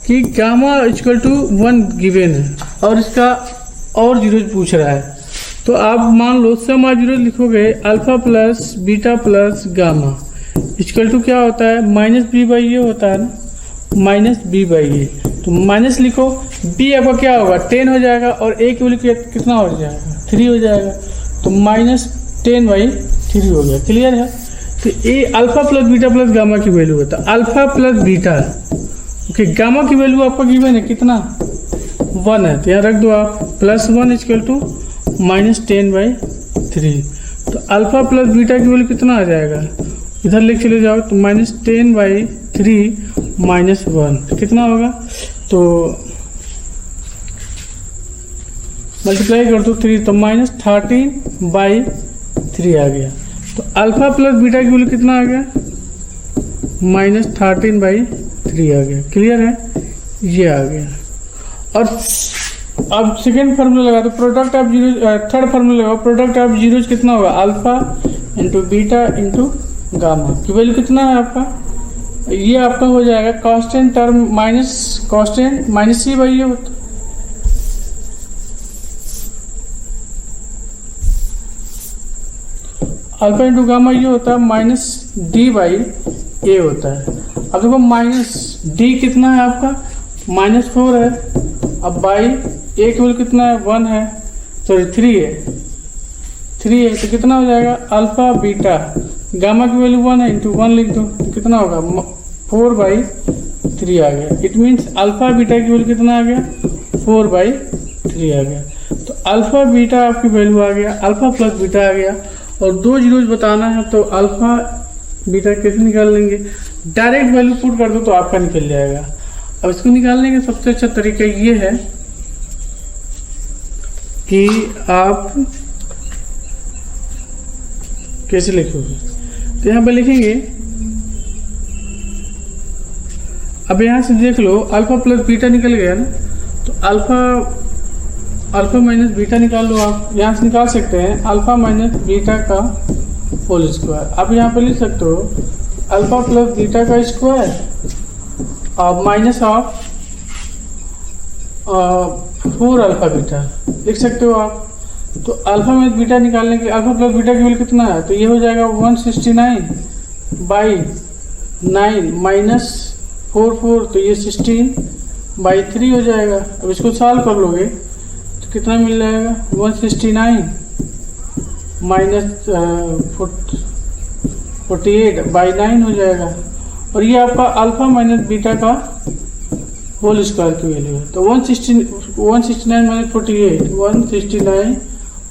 कि गामा = 1 गिवन है और इसका और जीरोज पूछ रहा है। तो आप मान लो सम ऑफ जीरोज लिखोगे alpha plus beta plus gamma = क्या होता है, -b/a होता है ना, -b/a। तो माइनस लिखो, b आपका क्या होगा 10 हो जाएगा और a की वैल्यू कितना हो जाएगा 3 हो जाएगा, तो -10/3 हो गया। क्लियर है, तो a alpha plus beta plus gamma की वैल्यू होता है, alpha plus beta. Okay, gamma की वैल्यू आपका गिवन है कितना 1 है, तो यहाँ रख दो आप +1 = -10/3। तो अल्फा प्लस बीटा की वैल्यू कितना आ जाएगा, इधर लिख चले जाओ तो -10/3 - 1 कितना होगा, तो मल्टीप्लाई कर दो 3 तो -13/3 आ गया। तो अल्फा प्लस बीटा की वैल्यू कितना आ गया -13/3 आ गया। क्लियर है, ये आ गया। और अब सेकेंड फार्मूला लगा दो, product of zeros, third formula लगाओ, प्रोडक्ट ऑफ जीरोज कितना होगा, अल्फा × बीटा × गामा की वैल्यू कितना है आपका, ये आपका हो जाएगा constant term minus constant -c/a होता है। अल्फा × गामा ये होता है -d/a होता है। अब देखो -d कितना है आपका -4 है, अब बाई a की वैल्यू कितना है 1 है, सॉरी 3 है, तो कितना हो जाएगा अल्फा बीटा, गामा की वैल्यू 1 है इंटू 1 लिख दो तो कितना होगा 4/3 आ गया। इट मीन्स अल्फा बीटा की वैल्यू कितना आ गया 4/3 आ गया। तो अल्फा बीटा आपकी वैल्यू आ गया, अल्फा प्लस बीटा आ गया। और 2 जीरोज बताना है तो अल्फा बीटा कैसे निकाल लेंगे, डायरेक्ट वैल्यू पुट कर दो तो आपका निकल जाएगा। अब इसको निकालने का सबसे अच्छा तरीका ये है कि आप कैसे लिखोगे, तो यहाँ पर लिखेंगे, अब यहाँ से देख लो अल्फा प्लस बीटा निकल गया ना, तो अल्फा माइनस बीटा निकाल लो। आप यहाँ से निकाल सकते हैं अल्फा माइनस बीटा का होल स्क्वायर। आप यहाँ पर लिख सकते हो अल्फा प्लस बीटा का स्क्वायर और माइनस ऑफ 4 अल्फा बीटा लिख सकते हो आप। तो अल्फा माइनस बीटा निकालने के अल्फा प्लस बीटा की वैल्यू कितना है, तो ये हो जाएगा 169/9 माइनस 4 तो ये 16/3 हो जाएगा। अब इसको सॉल्व कर लोगे तो कितना मिल जाएगा 169 माइनस 48/9 हो जाएगा। और ये आपका अल्फा माइनस बीटा का होल स्क्वायर की वैल्यू है। तो 169 माइनस 48 169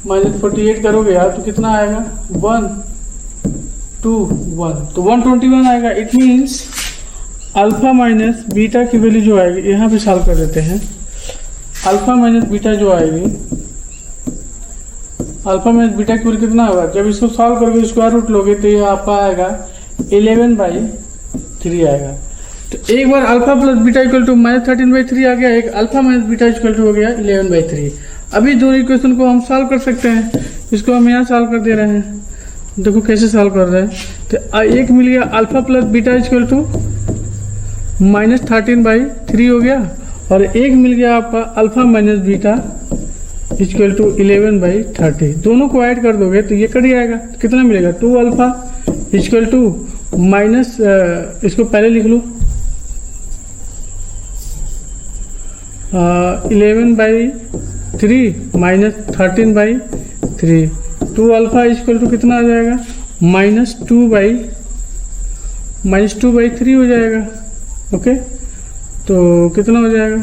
माइनस 48 करोगे आप तो कितना आएगा 121 तो 121 आएगा। It means alpha minus beta की वैल्यू जो आएगी, यहाँ पे सॉल्व कर देते हैं। अल्फा माइनस बीटा जो आएगी, अल्फा माइनस बीटा की वैल्यू कितना होगा, जब इसको सॉल्व करोगे स्क्वायर रूट लोगे तो ये आपका आएगा 11/3 आएगा। तो एक बार alpha plus beta equal to -13/3 आ गया, एक alpha minus beta equal to हो गया 11/3। अभी दो इक्वेशन को हम सॉल्व कर सकते हैं। इसको हम यहाँ सॉल्व कर दे रहे हैं, देखो कैसे सॉल्व कर रहे हैं। तो एक मिल गया alpha plus beta equal to -13/3 हो गया, और एक मिल गया आपका alpha minus beta equal to 11/30, दोनों को ऐड कर दोगे तो ये कट जाएगा, कितना मिलेगा 2 अल्फा इक्वल टू माइनस, इसको पहले लिख लो 11/3 माइनस 13/3, 2 अल्फा इक्वल टू कितना आ जाएगा -2/3 हो जाएगा। ओके, तो कितना हो जाएगा,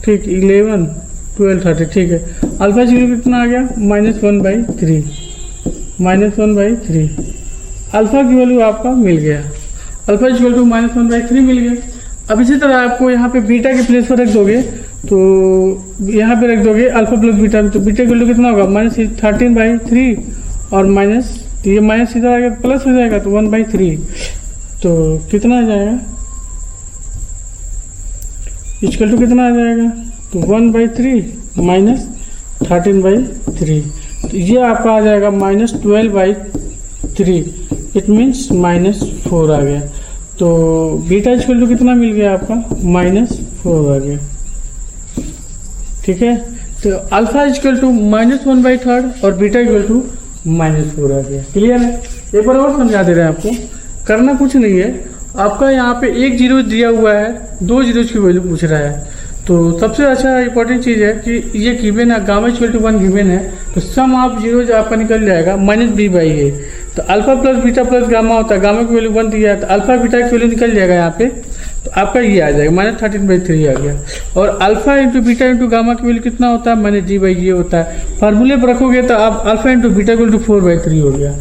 ठीक 11 12 30, ठीक है। अल्फा इक्वल टू कितना आ गया -1/3, -1/3, अल्फा की वैल्यू आपका मिल गया, अल्फा इक्वल टू -1/3 मिल गया। अब इसी तरह आपको यहाँ पे बीटा के प्लेस पर रख दोगे, तो यहाँ पे रख दोगे अल्फा प्लस बीटा में, तो बीटा की वैल्यू कितना होगा -13/3 और माइनस, तो ये माइनस सीधा आ गया प्लस हो जाएगा, तो 1/3, तो कितना आ जाएगा इक्वल टू कितना आ जाएगा, तो 1/3 माइनस 13/3, तो ये आपका आ जाएगा -12/3, इट मीन्स -4 आ गया। तो बीटा इक्वल टू कितना मिल गया आपका -4 आ गया, ठीक है। तो अल्फा इक्वल टू -1/3 और बीटा इक्वल टू -4 आ गया। क्लियर है? एक बार और समझा दे रहे हैं आपको, करना कुछ नहीं है, आपका यहाँ पे एक जीरो दिया हुआ है, 2 जीरोज की वैल्यू पूछ रहा है, तो सबसे अच्छा इंपॉर्टेंट चीज़ है कि ये गिवन है, गामा इक्वल टू 1 गिवन है, तो सम ऑफ जीरोज आपका निकल जाएगा -b/a। तो alpha plus beta plus gamma होता है, गामा की वैल्यू 1 दिया है, तो अल्फा बीटा की वैल्यू निकल जाएगा यहाँ पे, तो आपका ये आ जाएगा -13/3 आ गया। और alpha into beta into gamma की वैल्यू कितना होता है -g/a होता है। फार्मूले पर रखोगे तो आप alpha into beta equal to 4/3 हो गया।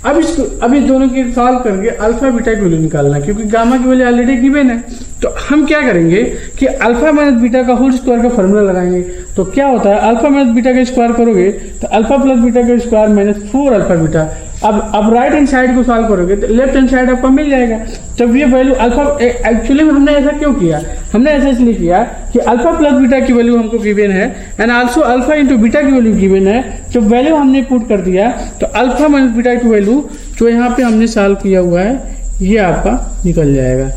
अब इसको अभी दोनों की सॉल्व करके अल्फा बीटा की वैल्यू निकालना है, क्योंकि गामा की वैल्यू ऑलरेडी गिवन है। तो हम क्या करेंगे कि अल्फा माइनस बीटा का होल स्क्वायर का फॉर्मूला लगाएंगे। तो क्या होता है, अल्फा माइनस बीटा का स्क्वायर करोगे तो अल्फा प्लस बीटा का स्क्वायर -4 अल्फा बीटा। अब राइट हैंड साइड को सॉल्व करोगे तो लेफ्ट हैंड साइड आपका मिल जाएगा। जब ये वैल्यू अल्फा, एक्चुअली में हमने ऐसा क्यों किया, हमने ऐसा इसलिए किया कि अल्फा प्लस बीटा की वैल्यू हमको गिवन है and also alpha into beta की वैल्यू गिवन है। जब वैल्यू हमने पुट कर दिया तो अल्फा माइनस बीटा की वैल्यू जो यहाँ पे हमने सॉल्व किया हुआ है ये आपका निकल जाएगा।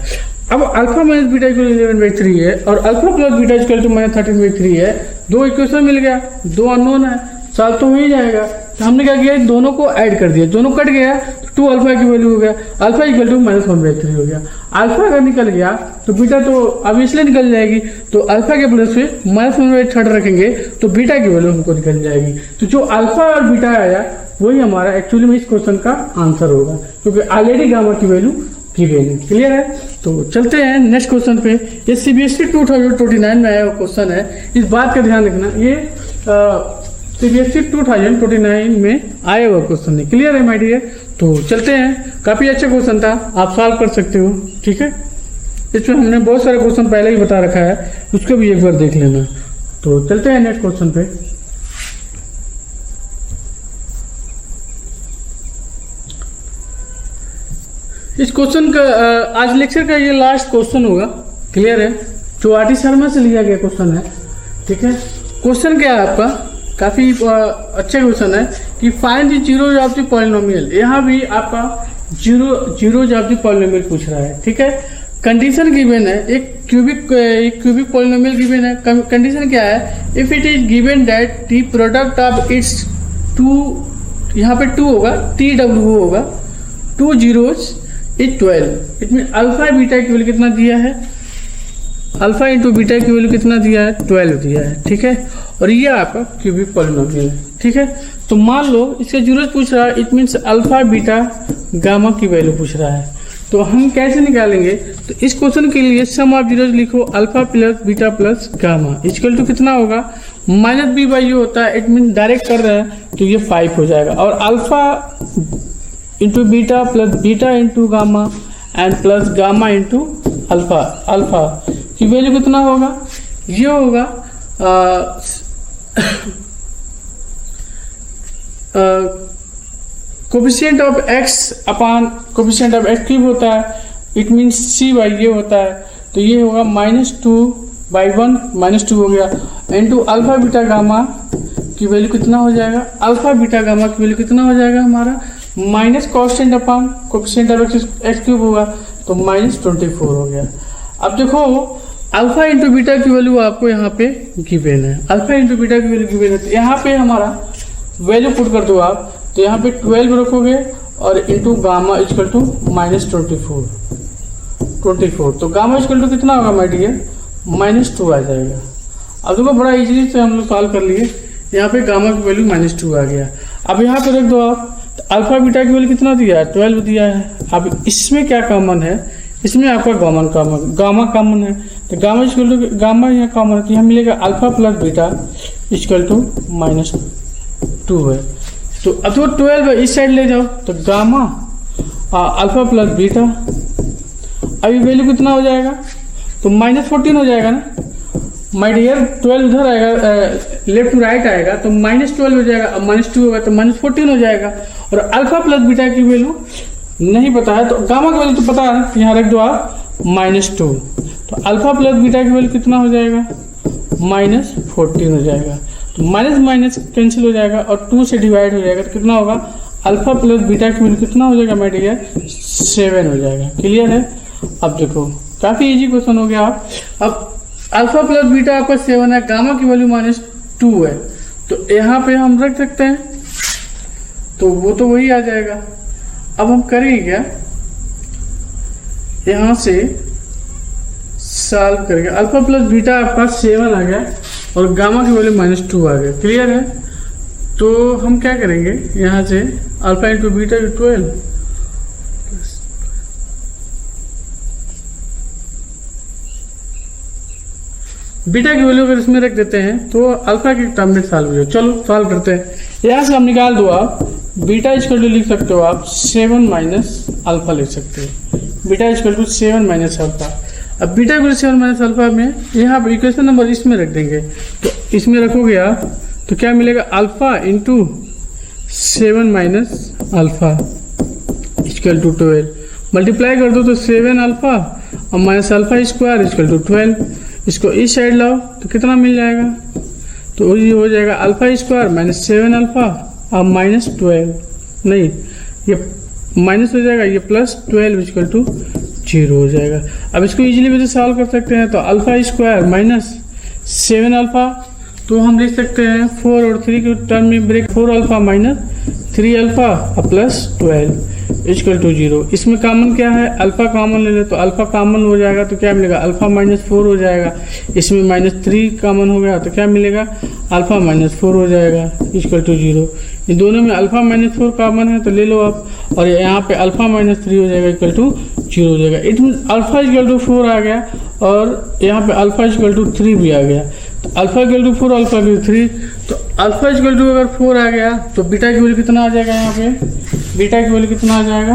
अब अल्फा माइनस बीटा इक्वल 11/3 है और alpha plus beta equal to -13/3 है। दो इक्वेशन मिल गया, दो अननोन है, सॉल्व तो हो ही जाएगा। तो हमने क्या किया, दोनों को ऐड कर दिया, दोनों कट गया तो 2 अल्फा की वैल्यू हो गया, अल्फा इक्वल टू -1/3 हो गया। अल्फा अगर निकल गया तो बीटा तो अब इसलिए निकल जाएगी, तो अल्फा के प्लेस पे -1/3 रखेंगे तो बीटा की वैल्यू हमको निकल जाएगी। तो जो अल्फा और बीटा आया वही हमारा एक्चुअली में इस क्वेश्चन का आंसर होगा, क्योंकि ऑलरेडी गामा की वैल्यू गिवन है। क्लियर है? तो चलते हैं नेक्स्ट क्वेश्चन पे। ये CBSE 2029 में आया हुआ क्वेश्चन है, इस बात का ध्यान रखना, ये CBSE 2029 में आया हुआ क्वेश्चन है। क्लियर है माय डियर? तो चलते हैं, काफ़ी अच्छा क्वेश्चन था, आप सॉल्व कर सकते हो। ठीक है, इसमें हमने बहुत सारे क्वेश्चन पहले ही बता रखा है, उसको भी एक बार देख लेना। तो चलते हैं नेक्स्ट क्वेश्चन पे। इस क्वेश्चन का आज लेक्चर का ये लास्ट क्वेश्चन होगा। क्लियर है? जो आरटी शर्मा से लिया गया क्वेश्चन है। ठीक है, क्वेश्चन क्या है आपका, काफ़ी अच्छा क्वेश्चन है कि find the zeros of the polynomial. यहाँ भी आपका जीरोज ऑफ द पॉलिनोमियल पूछ रहा है। ठीक है, कंडीशन गिवन है, एक क्यूबिक पॉलिनोमियल गिवन है। कंडीशन क्या है, if it is given that the product of its two, यहाँ पे 2 होगा, TW होगा, 2 zeros is 12। It mean alpha beta की वैल्यू कितना दिया है, अल्फा इंटू बीटा की वैल्यू कितना दिया है, 12 दिया है। ठीक है, और ये आपका क्यूबिक पॉलिनोमियल है। ठीक है, तो मान लो इसका जीरोज पूछ रहा है, it means alpha beta gamma की वैल्यू पूछ रहा है। तो हम कैसे निकालेंगे, तो इस क्वेश्चन के लिए सम ऑफ जीरोज लिखो, alpha plus beta plus gamma equal to कितना होगा, -b/u होता है, इट मीन डायरेक्ट कर रहे हैं तो ये 5 हो जाएगा। और alpha into beta plus beta into gamma and plus gamma into alpha, alpha की वैल्यू कितना होगा, ये होगा coefficient of x upon coefficient of x cube होता है, इट मीन्स c/a होता है, तो ये होगा -2/1 -2 हो गया इंटू अल्फा बीटा गामा की वैल्यू कितना हो जाएगा, अल्फा बीटा गामा की वैल्यू कितना हो जाएगा हमारा, minus constant upon coefficient of x cube होगा तो -24 हो गया। अब देखो अल्फा इंटू बीटा की वैल्यू आपको यहाँ पे गिवन है, अल्फा इंटू बीटा की वैल्यू गिवन है। तो यहाँ पे हमारा वैल्यू पुट कर दो आप, तो यहाँ पे 12 रखोगे और इंटू गामा इक्वल टू -24, तो गामा इक्वल टू कितना होगा माय डियर, -2 आ जाएगा। अब देखो बड़ा इजीली से हम लोग सॉल्व कर लिए, यहाँ पे गामा की वैल्यू -2 आ गया। अब यहाँ पे रख दो आप, तो अल्फा बीटा की वैल्यू कितना दिया है, 12 दिया है। अब इसमें क्या कॉमन है, इसमें आपका गामा कॉमन है, तो गामा इक्वल टू गामा यहाँ कॉमन है, तो यहाँ मिलेगा alpha plus beta equal to -2 है। तो अब तो 12 है, इस साइड ले जाओ, तो गामा अल्फा प्लस बीटा, अभी वैल्यू कितना हो जाएगा, तो -14 हो जाएगा ना माय डियर। 12 उधर आएगा, लेफ्ट टू राइट आएगा, तो -12 हो जाएगा, अब -2 होगा तो -14 हो जाएगा। और अल्फा प्लस बीटा की वैल्यू नहीं पता है, तो गामा की वैल्यू तो पता है, तो यहाँ रख दो आप -2, तो अल्फा प्लस बीटा की वैल्यू कितना हो जाएगा, -14 हो जाएगा। तो माइनस माइनस कैंसिल हो जाएगा और 2 से डिवाइड हो जाएगा, तो कितना होगा, अल्फा प्लस बीटा की वैल्यू कितना हो जाएगा माय डियर, 7 हो जाएगा। क्लियर है। अब देखो काफ़ी इजी क्वेश्चन हो गया। आप अब अल्फा प्लस बीटा आपका 7 है, गामा की वैल्यू -2 है, तो यहाँ पे हम रख सकते हैं, तो वो तो वही आ जाएगा। अब हम करेंगे क्या, यहाँ से सॉल्व करेंगे। अल्फा प्लस बीटा आपका 7 आ गया और गामा की वैल्यू -2 आ गया। क्लियर है। तो हम क्या करेंगे, यहाँ से अल्फा इंटू बीटा 12 बीटा की वैल्यू अगर इसमें रख देते हैं तो अल्फा के टर्म में सॉल्व हो जाए। चलो सॉल्व करते हैं। यहाँ से हम निकाल दो, आप बीटा इक्वल टू लिख सकते हो, आप 7 माइनस अल्फा लिख सकते हो, beta equal to 7 minus alpha. अब बीटा इक्वल 7 माइनस अल्फा में यहाँ पर इक्वेशन नंबर इसमें रख देंगे, तो इसमें रखोगे आप तो क्या मिलेगा, alpha into 7 minus alpha equal to 12, multiply कर दो तो 7 अल्फा और minus alpha square equal to 12। इसको इस साइड लाओ तो कितना मिल जाएगा, तो ये हो जाएगा अल्फा स्क्वायर माइनस 7 अल्फा और -12, नहीं ये माइनस हो जाएगा, ये +12 इक्वल टू 0 हो जाएगा। अब इसको इजीली वैसे सॉल्व कर सकते हैं, तो अल्फा स्क्वायर माइनस 7 अल्फा, तो हम लिख सकते हैं 4 और 3 के टर्म में ब्रेक, 4 अल्फा माइनस 3 अल्फा और +12 इक्वल टू 0। इसमें कॉमन क्या है, अल्फा कॉमन ले ले, तो अल्फा कॉमन हो जाएगा तो क्या मिलेगा, अल्फा -4 हो जाएगा। इसमें -3 कॉमन हो गया तो क्या मिलेगा, अल्फा -4 हो जाएगा इक्वल टू 0। इन दोनों में अल्फा -4 कॉमन है तो ले लो आप, और यहाँ पे अल्फा -3 हो जाएगा इक्वल टू 0 हो जाएगा। It mean alpha equal to 4 आ गया और यहाँ पे अल्फा इक्वल टू 3 भी आ गया। तो alpha equal to 4 alpha equal to 3, तो अल्फा इक्वल टू अगर 4 आ गया तो बीटा की वैल्यू कितना आ जाएगा, यहाँ पे बीटा की वैल्यू कितना आ जाएगा,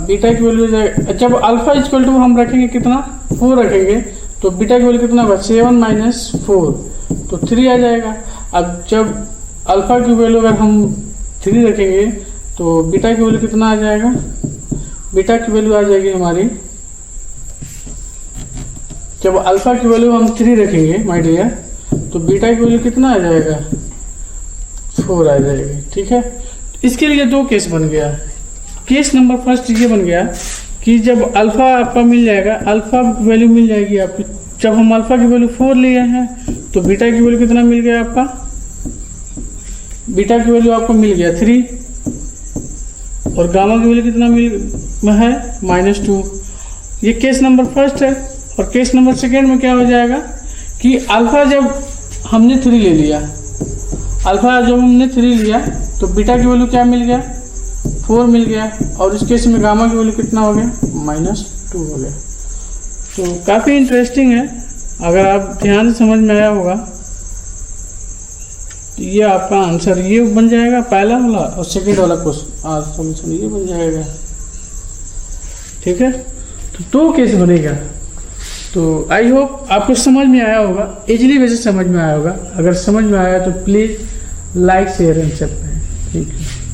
बीटा की वैल्यू जाएगा, जब अल्फा इक्वल टू हम रखेंगे कितना 4 रखेंगे तो बीटा की वैल्यू कितना होगा, 7 माइनस 4 तो 3 आ जाएगा। अब जब अल्फा की वैल्यू अगर हम 3 रखेंगे तो बीटा की वैल्यू कितना आ जाएगा, बीटा की वैल्यू आ जाएगी हमारी, जब अल्फा की वैल्यू हम 3 रखेंगे माय डियर तो बीटा की वैल्यू कितना आ जाएगा, 4 आ जाएगी। ठीक है। इसके लिए 2 केस बन गया। केस नंबर फर्स्ट ये बन गया कि जब अल्फा आपका मिल जाएगा, अल्फा वैल्यू मिल जाएगी आपकी, जब हम अल्फा की वैल्यू 4 लिए हैं तो बीटा की वैल्यू कितना मिल गया आपका, बीटा की वैल्यू आपको मिल गया 3 और गामा की वैल्यू कितना मिल है -2। ये केस नंबर फर्स्ट है। और केस नंबर सेकेंड में क्या हो जाएगा कि अल्फा जब हमने 3 ले लिया, अल्फा जब हमने 3 लिया तो बीटा की वैल्यू क्या मिल गया, 4 मिल गया, और इस केस में गामा की वैल्यू कितना हो गया, -2 हो गया। तो काफ़ी इंटरेस्टिंग है, अगर आप ध्यान से समझ में आया होगा तो ये आपका आंसर ये बन जाएगा, पहला वाला, और सेकेंड वाला क्वेश्चन सॉल्यूशन ये बन जाएगा। ठीक है। तो 2 केस बनेगा। तो आई होप आपको समझ में आया होगा, इजीली वैसे समझ में आया होगा। अगर समझ में आया तो please like share and subscribe. Thank you.